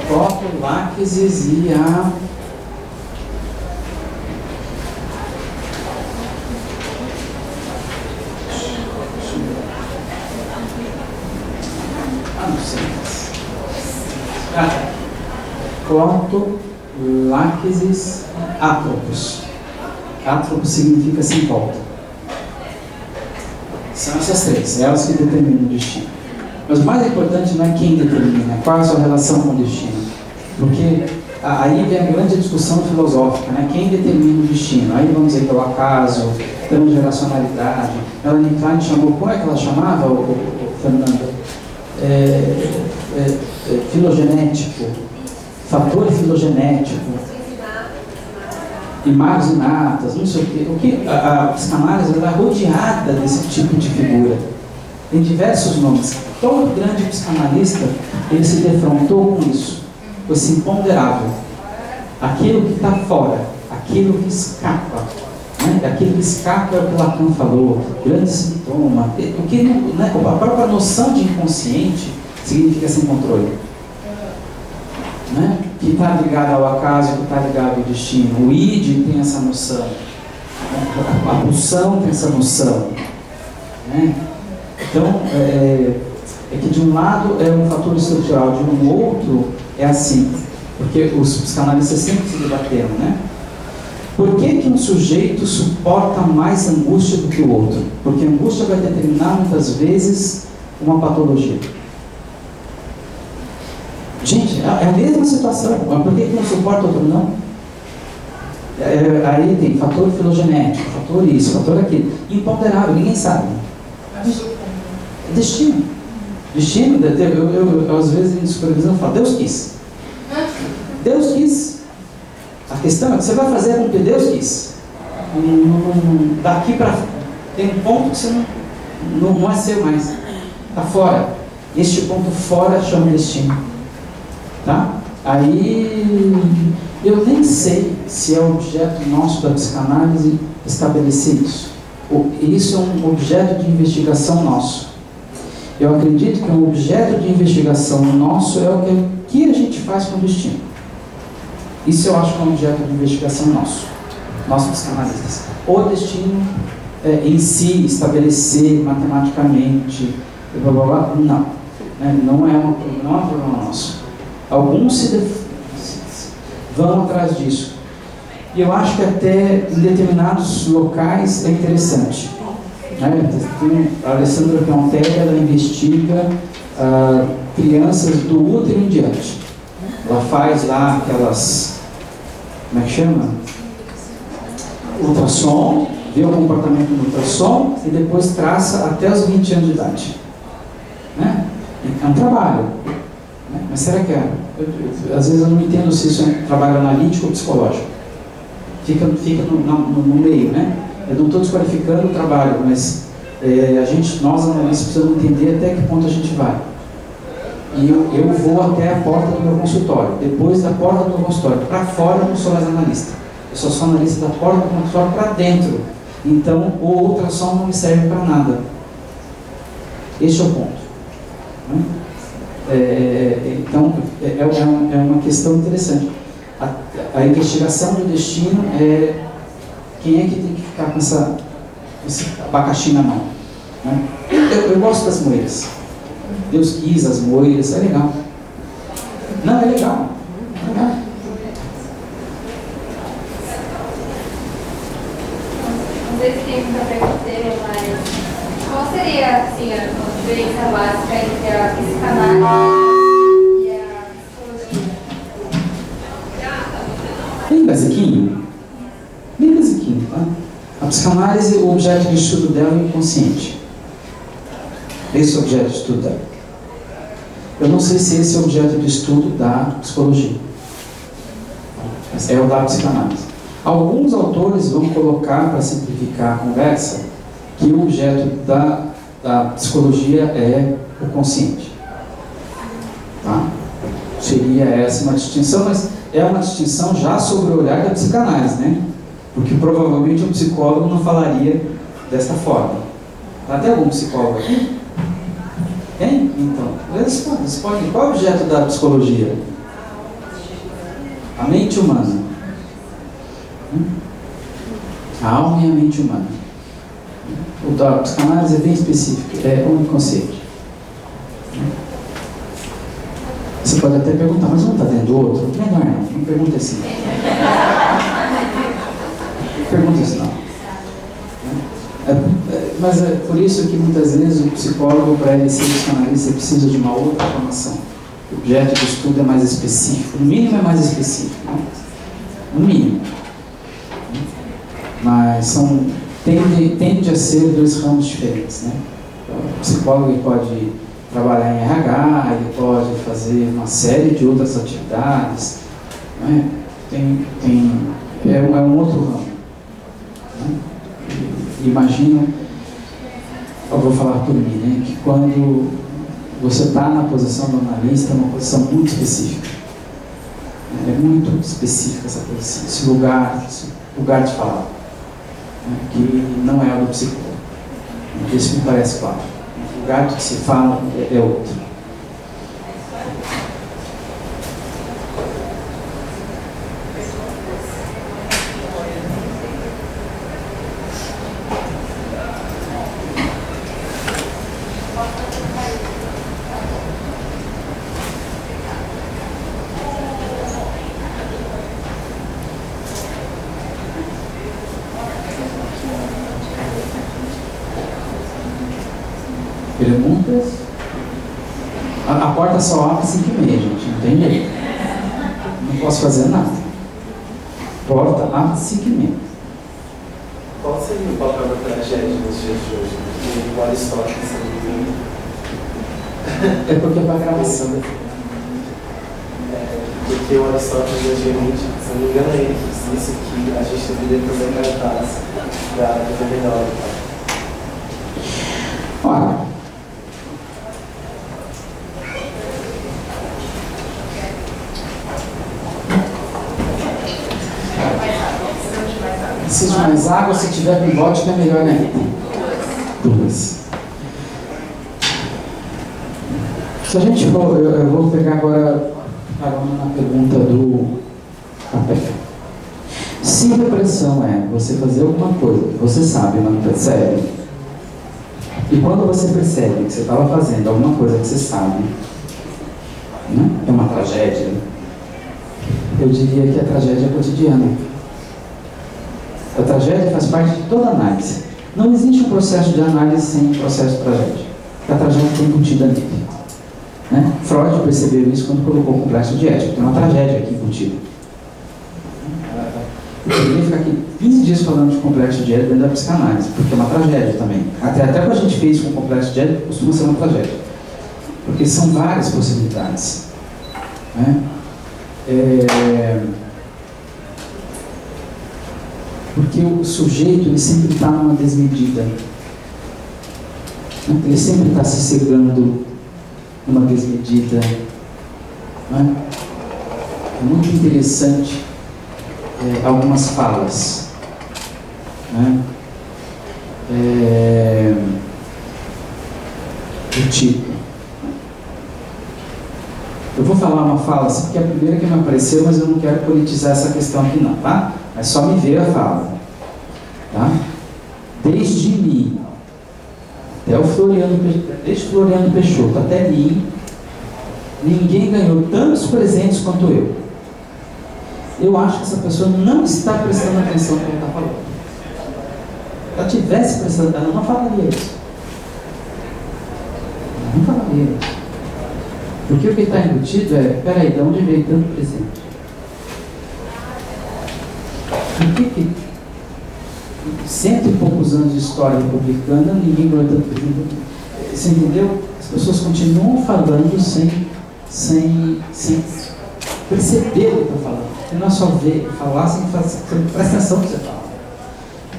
Cloto, Láquesis e a... Cloto, Láquesis, Atropos. Atropos significa sem volta. São essas três, elas que determinam o destino. Mas o mais importante não é quem determina, qual é a sua relação com o destino. Porque aí vem a grande discussão filosófica, né? Quem determina o destino? Aí vamos dizer pelo acaso, pela geracionalidade. Melanie Klein chamou, como é que ela chamava, Fernanda? Filogenético, fator filogenético, imagens inatas, não sei o que. A psicanálise é rodeada desse tipo de figura. Tem diversos nomes. Todo grande psicanalista, ele se defrontou com isso, com esse imponderável. Aquilo que está fora, aquilo que escapa. Né? Aquilo que escapa é o que Lacan falou, grande sintoma. O que, né? A própria noção de inconsciente significa sem controle. Né? Que está ligado ao acaso, que está ligado ao destino. O id tem essa noção. A pulsão tem essa noção. Né? Então, é que de um lado é um fator estrutural, de um outro é assim. Porque os psicanalistas sempre se debateram, né? Por que um sujeito suporta mais angústia do que o outro? Porque a angústia vai determinar muitas vezes uma patologia. Gente, é a mesma situação, mas por que um suporta o outro não? Aí tem fator filogenético, fator isso, fator aquilo. Imponderável, ninguém sabe. Destino. Destino, eu às vezes em supervisão falo, Deus quis. Deus quis. A questão é que você vai fazer com que Deus quis. Daqui para... Tem um ponto que você não é seu mais. Está fora. Este ponto fora chama destino. Tá? Aí eu nem sei se é objeto nosso da psicanálise estabelecer isso. Isso é um objeto de investigação nosso. Eu acredito que um objeto de investigação nosso é o que a gente faz com o destino. Isso eu acho que é um objeto de investigação nosso, nossos psicanalistas. O destino em si, estabelecer matematicamente, blá, blá, blá, não. Não é um problema nosso. Alguns vão atrás disso. E eu acho que até em determinados locais é interessante. Tem a Alessandra Piontelli, ela investiga crianças do útero em diante. Ela faz lá aquelas, como é que chama? Ultrassom, vê o comportamento do ultrassom e depois traça até os 20 anos de idade. Né? É um trabalho. Né? Mas será que é? Às vezes eu não entendo se isso é trabalho analítico ou psicológico. Fica no meio, né? Eu não estou desqualificando o trabalho, mas nós analistas precisamos entender até que ponto a gente vai. E eu vou até a porta do meu consultório. Depois da porta do meu consultório para fora, eu não sou mais analista. Eu só sou analista da porta do consultório para dentro. Então, o ultrassom não me serve para nada. Este é o ponto. Né? Então, é uma questão interessante. A investigação do destino é quem é que tem que ficar com esse abacaxi na mão. Né? Eu gosto das moeiras. Deus quis as moeiras, é legal. Não, é legal. É legal. Não sei se tem muita pergunta, mas qual seria assim, a diferença básica entre a psicanálise e a psicologia? Bem basiquinho. Bem basiquinho, tá? A psicanálise, o objeto de estudo dela é o inconsciente. Esse é o objeto de estudo dela. Eu não sei se esse é o objeto de estudo da psicologia. Mas é o da psicanálise. Alguns autores vão colocar, para simplificar a conversa, que o objeto da psicologia é o consciente. Tá? seria essa uma distinção, mas é uma distinção já sobre o olhar da psicanálise, né? Porque provavelmente um psicólogo não falaria desta forma. Tem algum psicólogo aqui? Tem? Então, responde. Qual é o objeto da psicologia? A mente humana. A alma e a mente humana. O da psicanálise é bem específico, é um conceito. Você pode até perguntar, mas um está dentro do outro? Melhor não pergunta assim. Pergunta isso não. Mas é por isso que muitas vezes o psicólogo, para ele ser psicanalista, precisa de uma outra formação. O objeto de estudo é mais específico, no mínimo é mais específico, né? No mínimo. Mas tende a ser dois ramos diferentes, né? O psicólogo ele pode trabalhar em RH, ele pode fazer uma série de outras atividades, né? É um outro ramo, né? Imagina, eu vou falar por mim, né, que quando você está na posição do analista, é uma posição muito específica. É muito específica essa posição, esse lugar de falar, né, que não é o do psicólogo. Isso me parece claro. O lugar que se fala é outro. Perguntas? A porta só abre 5h30, gente, não tem jeito. Não posso fazer nada. Porta abre 5h30. Qual seria o papel da tragédia nos dias de hoje? Porque o Aristóteles, é porque é para gravação. Porque o Aristóteles, antigamente, se não me engano, é ele que disse que a gente deveria fazer cartaz para viver melhor. Olha, preciso de mais água, se tiver com vodka é melhor, né? 2. Se a gente for, eu vou pegar agora carona na pergunta do café. Se repressão é você fazer alguma coisa que você sabe, mas não percebe, e quando você percebe que você estava fazendo alguma coisa que você sabe, né, é uma tragédia, eu diria que a tragédia é cotidiana. A tragédia faz parte de toda análise. Não existe um processo de análise sem um processo de tragédia. A tragédia tem embutida nele. Né? Freud percebeu isso quando colocou o complexo de Édipo. Tem uma tragédia aqui embutida. Eu poderia ficar aqui 15 dias falando de complexo de Édipo dentro da psicanálise, porque é uma tragédia também. Até o que a gente fez com o complexo de Édipo costuma ser uma tragédia. Porque são várias possibilidades. Né? Porque o sujeito ele sempre está numa desmedida, né? Ele sempre está se cegando numa desmedida, né? É muito interessante algumas falas, né? Do tipo, eu vou falar uma fala assim, porque é a primeira que me apareceu, mas eu não quero politizar essa questão aqui não, tá? Mas só me veio a fala, tá? Desde mim até desde Floriano Peixoto até mim, ninguém ganhou tantos presentes quanto eu. Eu acho que essa pessoa não está prestando atenção no que ela está falando. Se ela tivesse prestando atenção, ela não falaria isso. Ela não falaria isso. Porque o que está embutido é, peraí, de onde veio tanto presente? Por que 100 e poucos anos de história republicana ninguém ganhou tanto presente? Você entendeu? As pessoas continuam falando sem perceber o que estão falando. E não é só ver, falar sem prestar atenção no que você fala.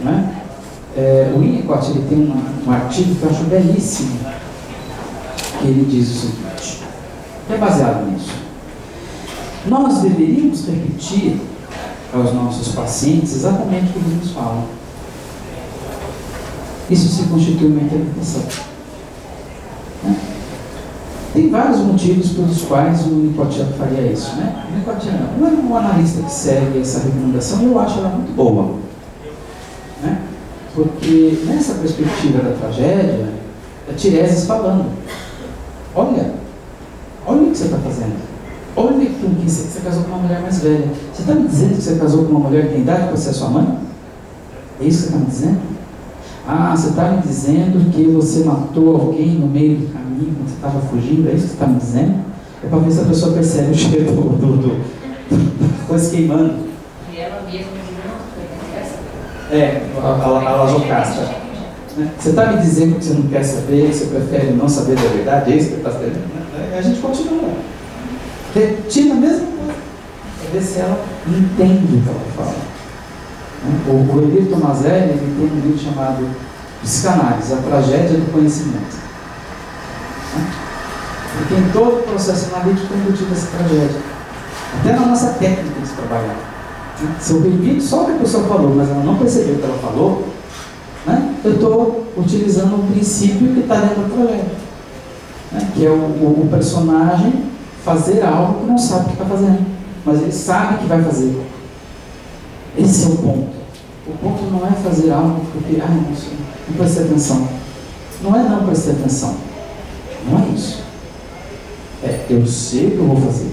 Não é? O Winnicott ele tem um artigo que eu acho belíssimo, que ele diz o seguinte, que é baseado nisso. Nós deveríamos repetir aos nossos pacientes exatamente o que eles nos falam. Isso se constitui uma interpretação. Né? Tem vários motivos pelos quais o Nicotiano faria isso. Né? O Nicotiano não é um analista que segue essa recomendação, e eu acho ela muito boa. Né? Porque nessa perspectiva da tragédia, é Tiresias falando: olha o que você está fazendo. Olha com que você casou com uma mulher mais velha. Você está me dizendo que você casou com uma mulher que tem idade para ser sua mãe? É isso que você está me dizendo? Ah, você está me dizendo que você matou alguém no meio do caminho quando você estava fugindo? É isso que você está me dizendo? É para ver se a pessoa percebe o cheiro da coisa queimando. E ela mesma a Jocasta. Você está me dizendo que você não quer saber, que você prefere não saber da verdade? É isso que você está dizendo? A gente continua. Repetindo a mesma coisa. Para ver se ela entende o que ela fala. O Edir Tomazelli, ele tem um livro chamado Psicanálise, a tragédia do conhecimento. Porque em todo o processo analítico é embutido essa tragédia. Até na nossa técnica de trabalhar. Se eu repito só o que a pessoa falou, mas ela não percebeu o que ela falou, né, eu estou utilizando um princípio que está dentro da tragédia. Né, que é o personagem fazer algo que não sabe o que está fazendo, mas ele sabe que vai fazer. Esse é o ponto. O ponto não é fazer algo porque, não prestei atenção. Não é não prestar atenção. Não é isso. Eu sei o que eu vou fazer,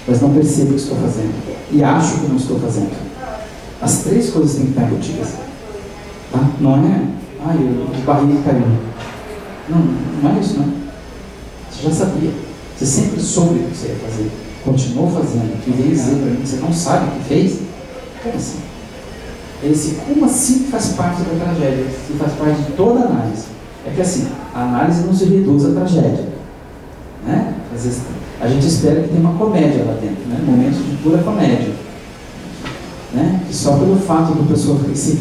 mas não percebo o que estou fazendo. E acho que não estou fazendo. As três coisas têm que estar embutidas. Tá? Não é, de barriga caiu. Não é isso, não. Você já sabia. Você sempre soube o que você ia fazer. Continuou fazendo. E veio dizer para mim que você não sabe o que fez. Como assim? Esse como assim faz parte da tragédia, e faz parte de toda a análise. É que assim, a análise não se reduz à tragédia. Né? Às vezes a gente espera que tenha uma comédia lá dentro, né? Momentos de pura comédia. Né? Que só pelo fato do pessoa se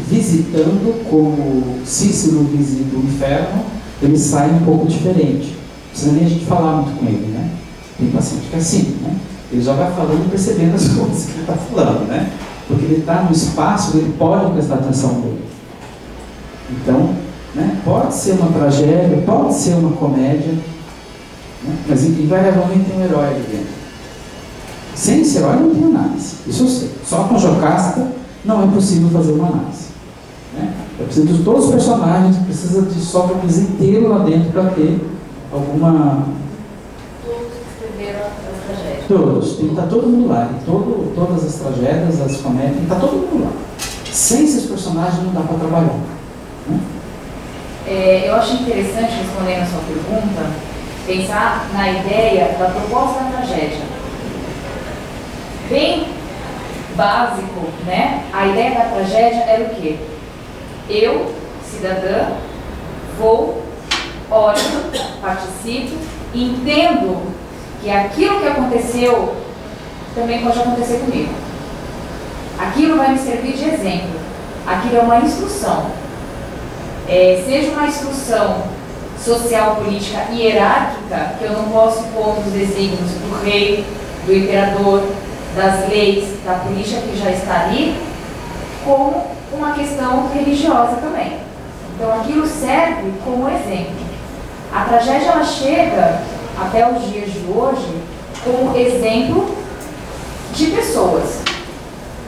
visitando como Cícero visita o inferno, ele sai um pouco diferente. Não precisa nem a gente falar muito com ele. Né? Tem paciente que é assim, né? Ele já vai falando e percebendo as coisas que ele está falando, né? Porque ele está no espaço, ele pode prestar atenção nele. Então, né, pode ser uma tragédia, pode ser uma comédia, né, mas invariavelmente tem um herói ali dentro. Sem esse herói não tem análise, isso eu sei. Só com Jocasta não é possível fazer uma análise. Né? É preciso de todos os personagens, precisa de Sócrates inteiro lá dentro para ter alguma... Todos, tem que estar todo mundo lá. Todas as tragédias, as comédias, tem que estar todo mundo lá. Sem esses personagens não dá para trabalhar. Né? Eu acho interessante, respondendo a sua pergunta, pensar na ideia da proposta da tragédia. Bem básico, né? A ideia da tragédia era o quê? Eu, cidadã, vou, olho, participo, entendo que aquilo que aconteceu também pode acontecer comigo. Aquilo vai me servir de exemplo. Aquilo é uma instrução. Seja uma instrução social, política, hierárquica, que eu não posso pôr nos desígnios do rei, do imperador, das leis, da política que já está ali, como uma questão religiosa também. Então aquilo serve como exemplo. A tragédia ela chega até os dias de hoje como exemplo de pessoas.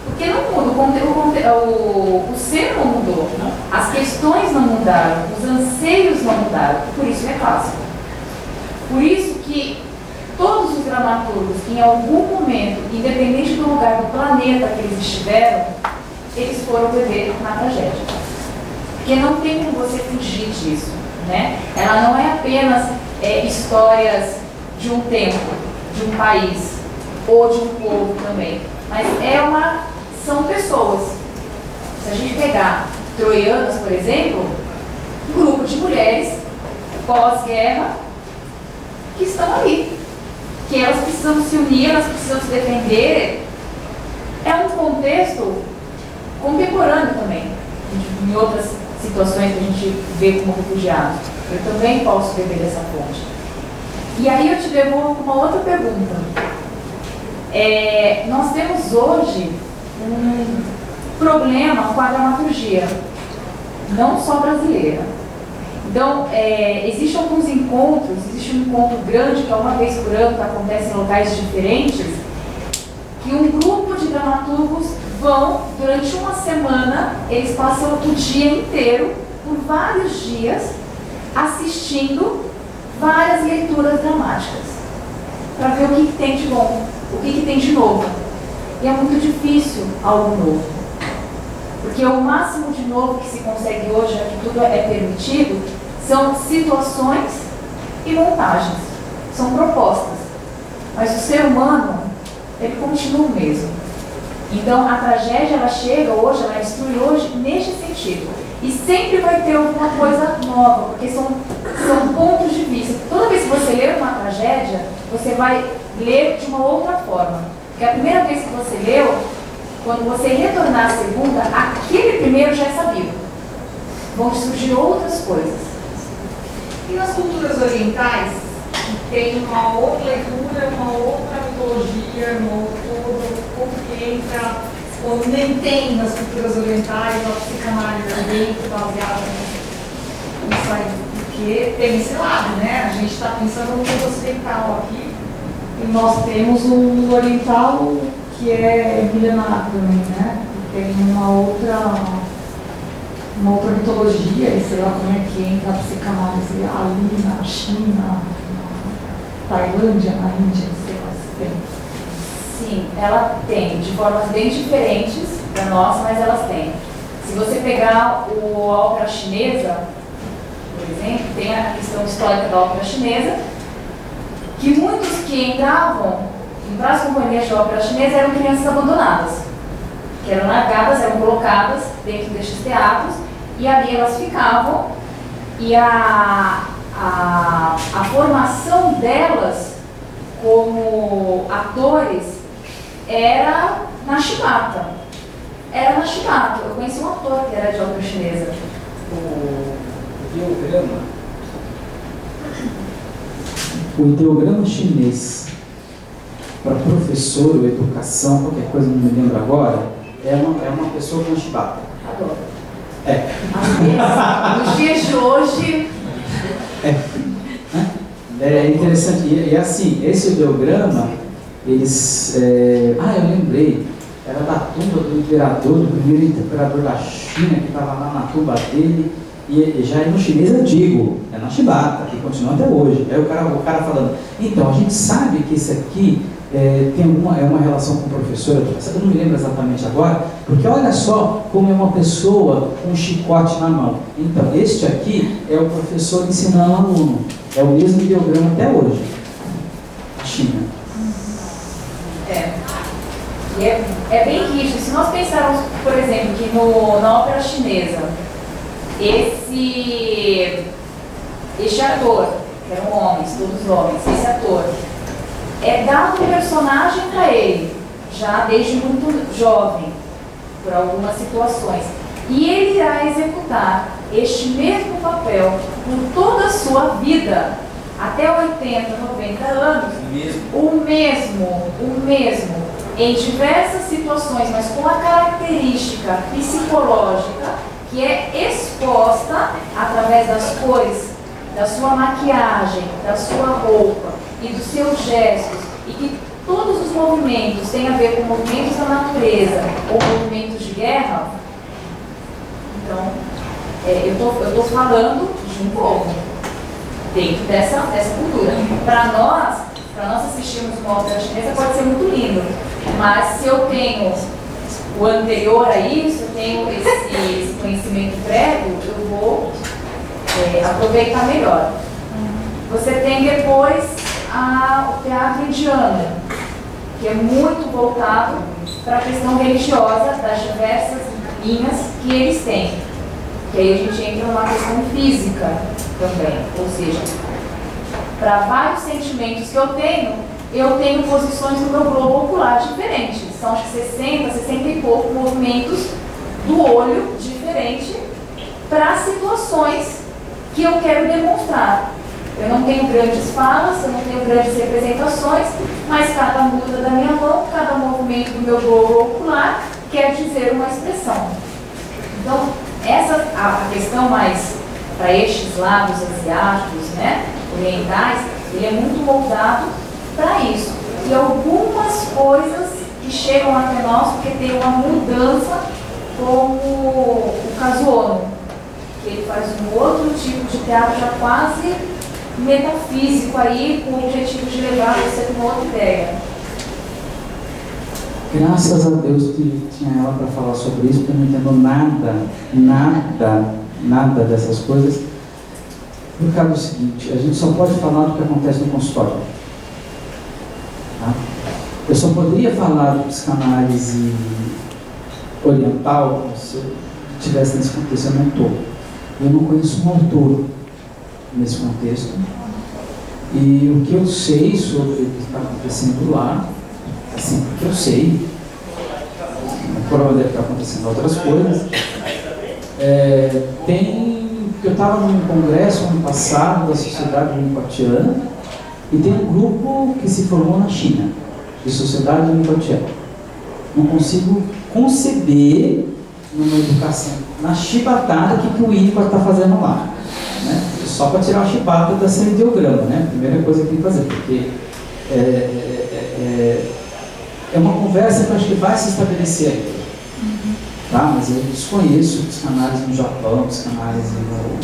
Porque não muda, o ser não mudou, as questões não mudaram, os anseios não mudaram, por isso é clássico. Por isso que todos os dramaturgos, em algum momento, independente do lugar do planeta que eles estiveram, eles foram beber na tragédia. Porque não tem como você fugir disso, né? Ela não é apenas histórias de um tempo, de um país, ou de um povo também, mas são pessoas. Se a gente pegar Troianas, por exemplo, um grupo de mulheres pós-guerra que estão ali, que elas precisam se unir, elas precisam se defender. É um contexto contemporâneo também, em outras situações que a gente vê como refugiados. Eu também posso beber dessa fonte. E aí eu te devolvo uma outra pergunta. Nós temos hoje um problema com a dramaturgia, não só brasileira. Então, existem alguns encontros, existe um encontro grande, que é uma vez por ano, que acontece em locais diferentes, que um grupo de dramaturgos vão, durante uma semana, eles passam o dia inteiro, por vários dias, assistindo várias leituras dramáticas, para ver o que tem de bom, o que tem de novo. E é muito difícil algo novo, porque o máximo de novo que se consegue hoje, que tudo é permitido, são situações e montagens, são propostas. Mas o ser humano, ele continua o mesmo. Então a tragédia, ela chega hoje, ela instrui hoje neste sentido. E sempre vai ter alguma coisa nova, porque são pontos de vista. Toda vez que você lê uma tragédia, você vai ler de uma outra forma. Porque a primeira vez que você leu, quando você retornar a segunda, aquele primeiro já é sabido. Vão surgir outras coisas. E nas culturas orientais, tem uma outra leitura, uma outra mitologia, como que entra, ou nem tem nas culturas orientais, a psicanálise dentro baseada nisso aí, porque tem esse lado, né? A gente está pensando no mundo ocidental aqui, e nós temos um oriental que é milenar também, né? Tem uma outra mitologia, e sei lá como é que entra a psicanálise ali na China, na Tailândia, na Índia, sei lá se tem. Sim, ela tem, de formas bem diferentes para nós, mas elas têm. Se você pegar a ópera chinesa, por exemplo, tem a questão histórica da ópera chinesa, que muitos que entravam para as companhias de ópera chinesa eram crianças abandonadas, que eram largadas, eram colocadas dentro destes teatros, e ali elas ficavam, e a formação delas como atores era na chibata. Era na chibata. Eu conheci um ator que era de ópera chinesa. O ideograma. O ideograma chinês, para professor ou educação, qualquer coisa, não me lembro agora, é uma pessoa com chibata. Adoro. Nos dias de hoje. É interessante. E assim, esse ideograma, eles. Eu lembrei. Era da tumba do imperador, do primeiro imperador da China, que estava lá na tumba dele. E já no chinês antigo, é na chibata, que continua até hoje. Aí o cara falando, então, a gente sabe que esse aqui tem uma relação com o professor, eu não me lembro exatamente agora, porque olha só como é uma pessoa com um chicote na mão. Então, este aqui é o professor ensinando o aluno. É o mesmo ideograma até hoje. A China. E é bem rígido. Se nós pensarmos, por exemplo, que na ópera chinesa, este ator, que eram homens, todos homens, esse ator, é dado um personagem para ele, já desde muito jovem, por algumas situações. E ele irá executar este mesmo papel por toda a sua vida, até 80, 90 anos, o mesmo, em diversas situações, mas com a característica psicológica que é exposta através das cores, da sua maquiagem, da sua roupa e dos seus gestos, e que todos os movimentos têm a ver com movimentos da natureza ou movimentos de guerra. Então, eu estou falando de um povo dentro dessa cultura. Para nós assistirmos uma ópera chinesa pode ser muito lindo, mas se eu tenho o anterior a isso, eu tenho esse conhecimento prévio, eu vou aproveitar melhor. Você tem depois o teatro indiano, que é muito voltado para a questão religiosa das diversas linhas que eles têm. Que aí a gente entra numa questão física também, ou seja, para vários sentimentos que eu tenho posições no meu globo ocular diferentes. São acho que 60 e pouco movimentos do olho diferente para situações que eu quero demonstrar. Eu não tenho grandes falas, eu não tenho grandes representações, mas cada muda da minha mão, cada movimento do meu globo ocular quer dizer uma expressão. Então, a questão mais para estes lados asiáticos, né, orientais, ele é muito moldado para isso. E algumas coisas que chegam até nós porque tem uma mudança, como o caso Ono, que ele faz um outro tipo de teatro já quase metafísico aí, com o objetivo de levar você para uma outra ideia. Graças a Deus que tinha ela para falar sobre isso, porque eu não entendo nada dessas coisas. Por causa do seguinte, a gente só pode falar do que acontece no consultório. Tá? Eu só poderia falar de psicanálise oriental se eu estivesse nesse contexto, eu não estou. Eu não conheço um autor nesse contexto. E o que eu sei sobre o que está acontecendo lá, assim, porque eu sei, provavelmente deve estar acontecendo outras coisas. Eu estava num congresso ano passado da Sociedade Winnicottiana e tem um grupo que se formou na China, de Sociedade Winnicottiana. Não consigo conceber numa educação, na chibatada que o Winnicott está fazendo lá, né? Só para tirar a chibata desse ideograma, né? Primeira coisa que tem que fazer, porque é uma conversa que eu acho que vai se estabelecer aí. Tá? Mas eu desconheço psicanálise no Japão, psicanálise no...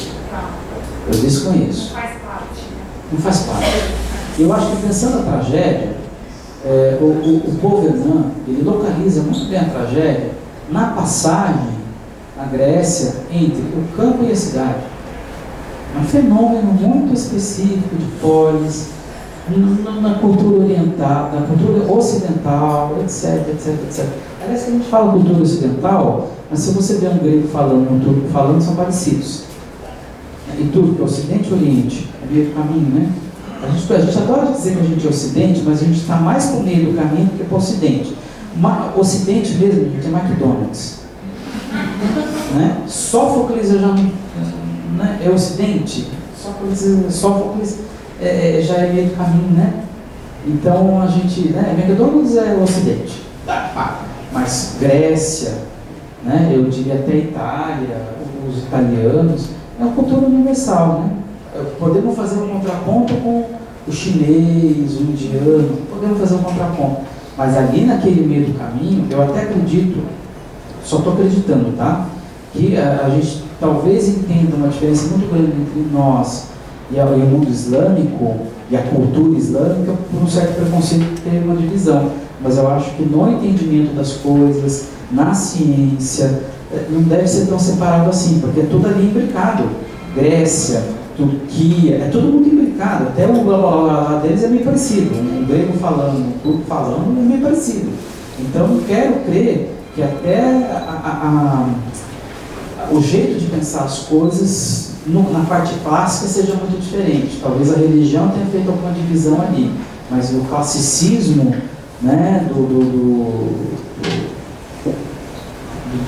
Eu desconheço. Faz parte. Não faz parte. Eu acho que pensando a tragédia, o Paul Vernon, ele localiza muito bem a tragédia na passagem na Grécia entre o campo e a cidade. É um fenômeno muito específico de polis, na cultura oriental, na cultura ocidental, etc, etc, etc. Aliás, que a gente fala cultura ocidental, mas se você vê um grego falando e um turco falando, são parecidos. E turco é Ocidente e Oriente, é meio do caminho, né? A gente adora dizer que a gente é Ocidente, mas a gente está mais para o meio do caminho do que para o Ocidente. Ocidente mesmo, gente, é McDonald's. Né? Sófocles já não... Né? É Ocidente. Sófocles já é meio do caminho, né? Então a gente... Né? McDonald's é o Ocidente. Mas Grécia, né? Eu diria até Itália, os italianos, é uma cultura universal, né? Podemos fazer um contraponto com o chinês, o indiano, podemos fazer um contraponto. Mas ali naquele meio do caminho, eu até acredito, só estou acreditando, tá? Que a gente talvez entenda uma diferença muito grande entre nós e o mundo islâmico e a cultura islâmica, por um certo preconceito ter uma divisão. Mas eu acho que no entendimento das coisas, na ciência, não deve ser tão separado assim, porque é tudo ali imbricado. Grécia, Turquia, é tudo muito imbricado. Até o blá blá blá deles é meio parecido. Um grego falando, um turco falando é meio parecido. Então eu quero crer que até o jeito de pensar as coisas na parte clássica seja muito diferente. Talvez a religião tenha feito alguma divisão ali, mas o classicismo, né,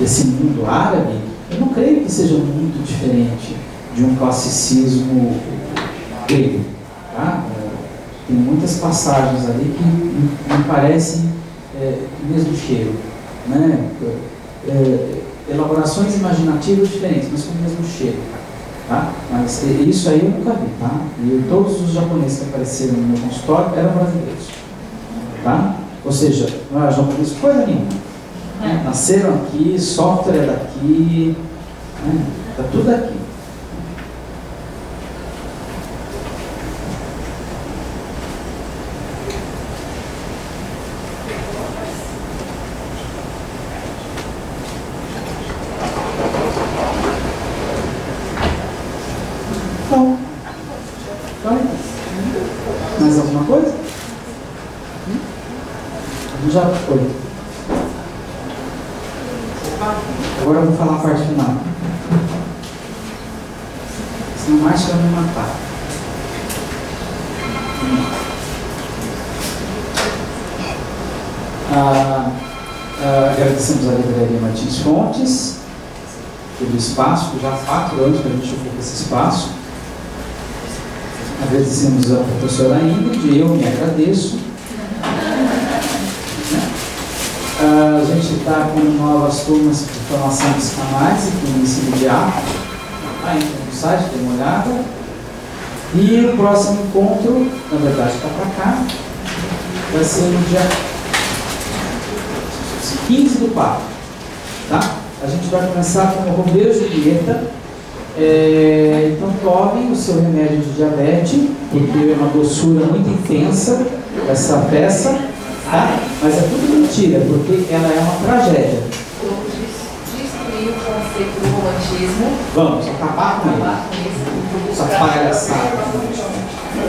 desse mundo árabe, eu não creio que seja muito diferente de um classicismo grego. Tá? Tem muitas passagens ali que me parecem mesmo cheiro, né? Elaborações imaginativas diferentes, mas com o mesmo cheiro. Tá? Mas isso aí eu nunca vi. Tá? E todos os japoneses que apareceram no meu consultório eram brasileiros. Tá? Ou seja, não era japonês coisa nenhuma. Nasceram aqui, software é daqui, está tudo aqui. Bom, então, mais alguma coisa? Já foi. Agora eu vou falar a parte final. Senão mais vai me matar. Agradecemos a Livraria Martins Fontes pelo espaço, que já há 4 anos que a gente ocupa esse espaço. Agradecemos a professora Ingrid, eu me agradeço. A gente está com novas turmas de formação de psicanálise, que inicia imediato. Aí no site, dê uma olhada. E o próximo encontro, na verdade está para cá, vai ser no dia 15/4. Tá? A gente vai começar com o Romeu e Julieta. Então tome o seu remédio de diabetes, porque é uma doçura muito intensa essa peça, tá? Mas é tudo mentira, porque ela é uma tragédia. Vamos destruir o conceito do romantismo. Vamos acabar com ele. Essa palhaçada.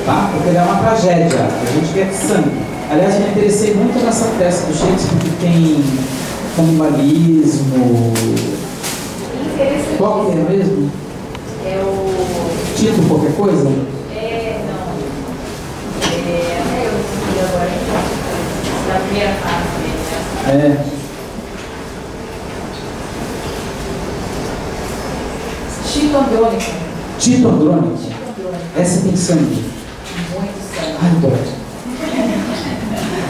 Tá? Porque ela é uma tragédia. A gente quer sangue. Aliás, eu me interessei muito nessa peça do Shakespeare, que tem canibalismo. Qual que é mesmo? É o... Título, qualquer coisa? Não. Eu escolhi agora, na primeira fase dele, né? Tito Andrônico. Tito Andrônico? Essa tem sangue? Muito sangue. Ai, dói.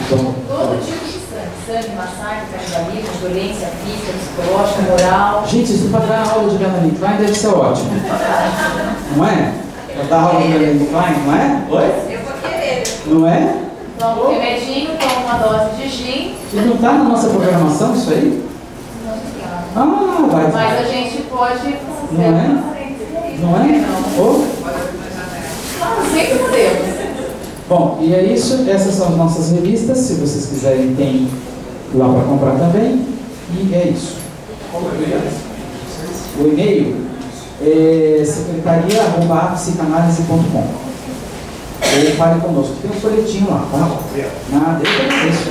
Todo tipo de sangue. Sangue, massacre, canibalismo, violência física, psicológica, moral. Gente, isso para dar aula de Melanie Klein deve ser ótimo. Não é? Para dar aula de Melanie Klein, não é? Oi? Eu vou querer. Não é? Toma um remedinho, toma uma dose de gin. E não está na nossa programação isso aí? Não, vai. mas a gente pode fazer. Não é? Não é? Oh. Claro, sempre podemos. Bom, e é isso. Essas são as nossas revistas. Se vocês quiserem, tem lá para comprar também. E é isso. O e-mail é secretaria@psicanalise.com. Ou fale conosco. Tem um folhetinho lá, tá? Nada, eu agradeço.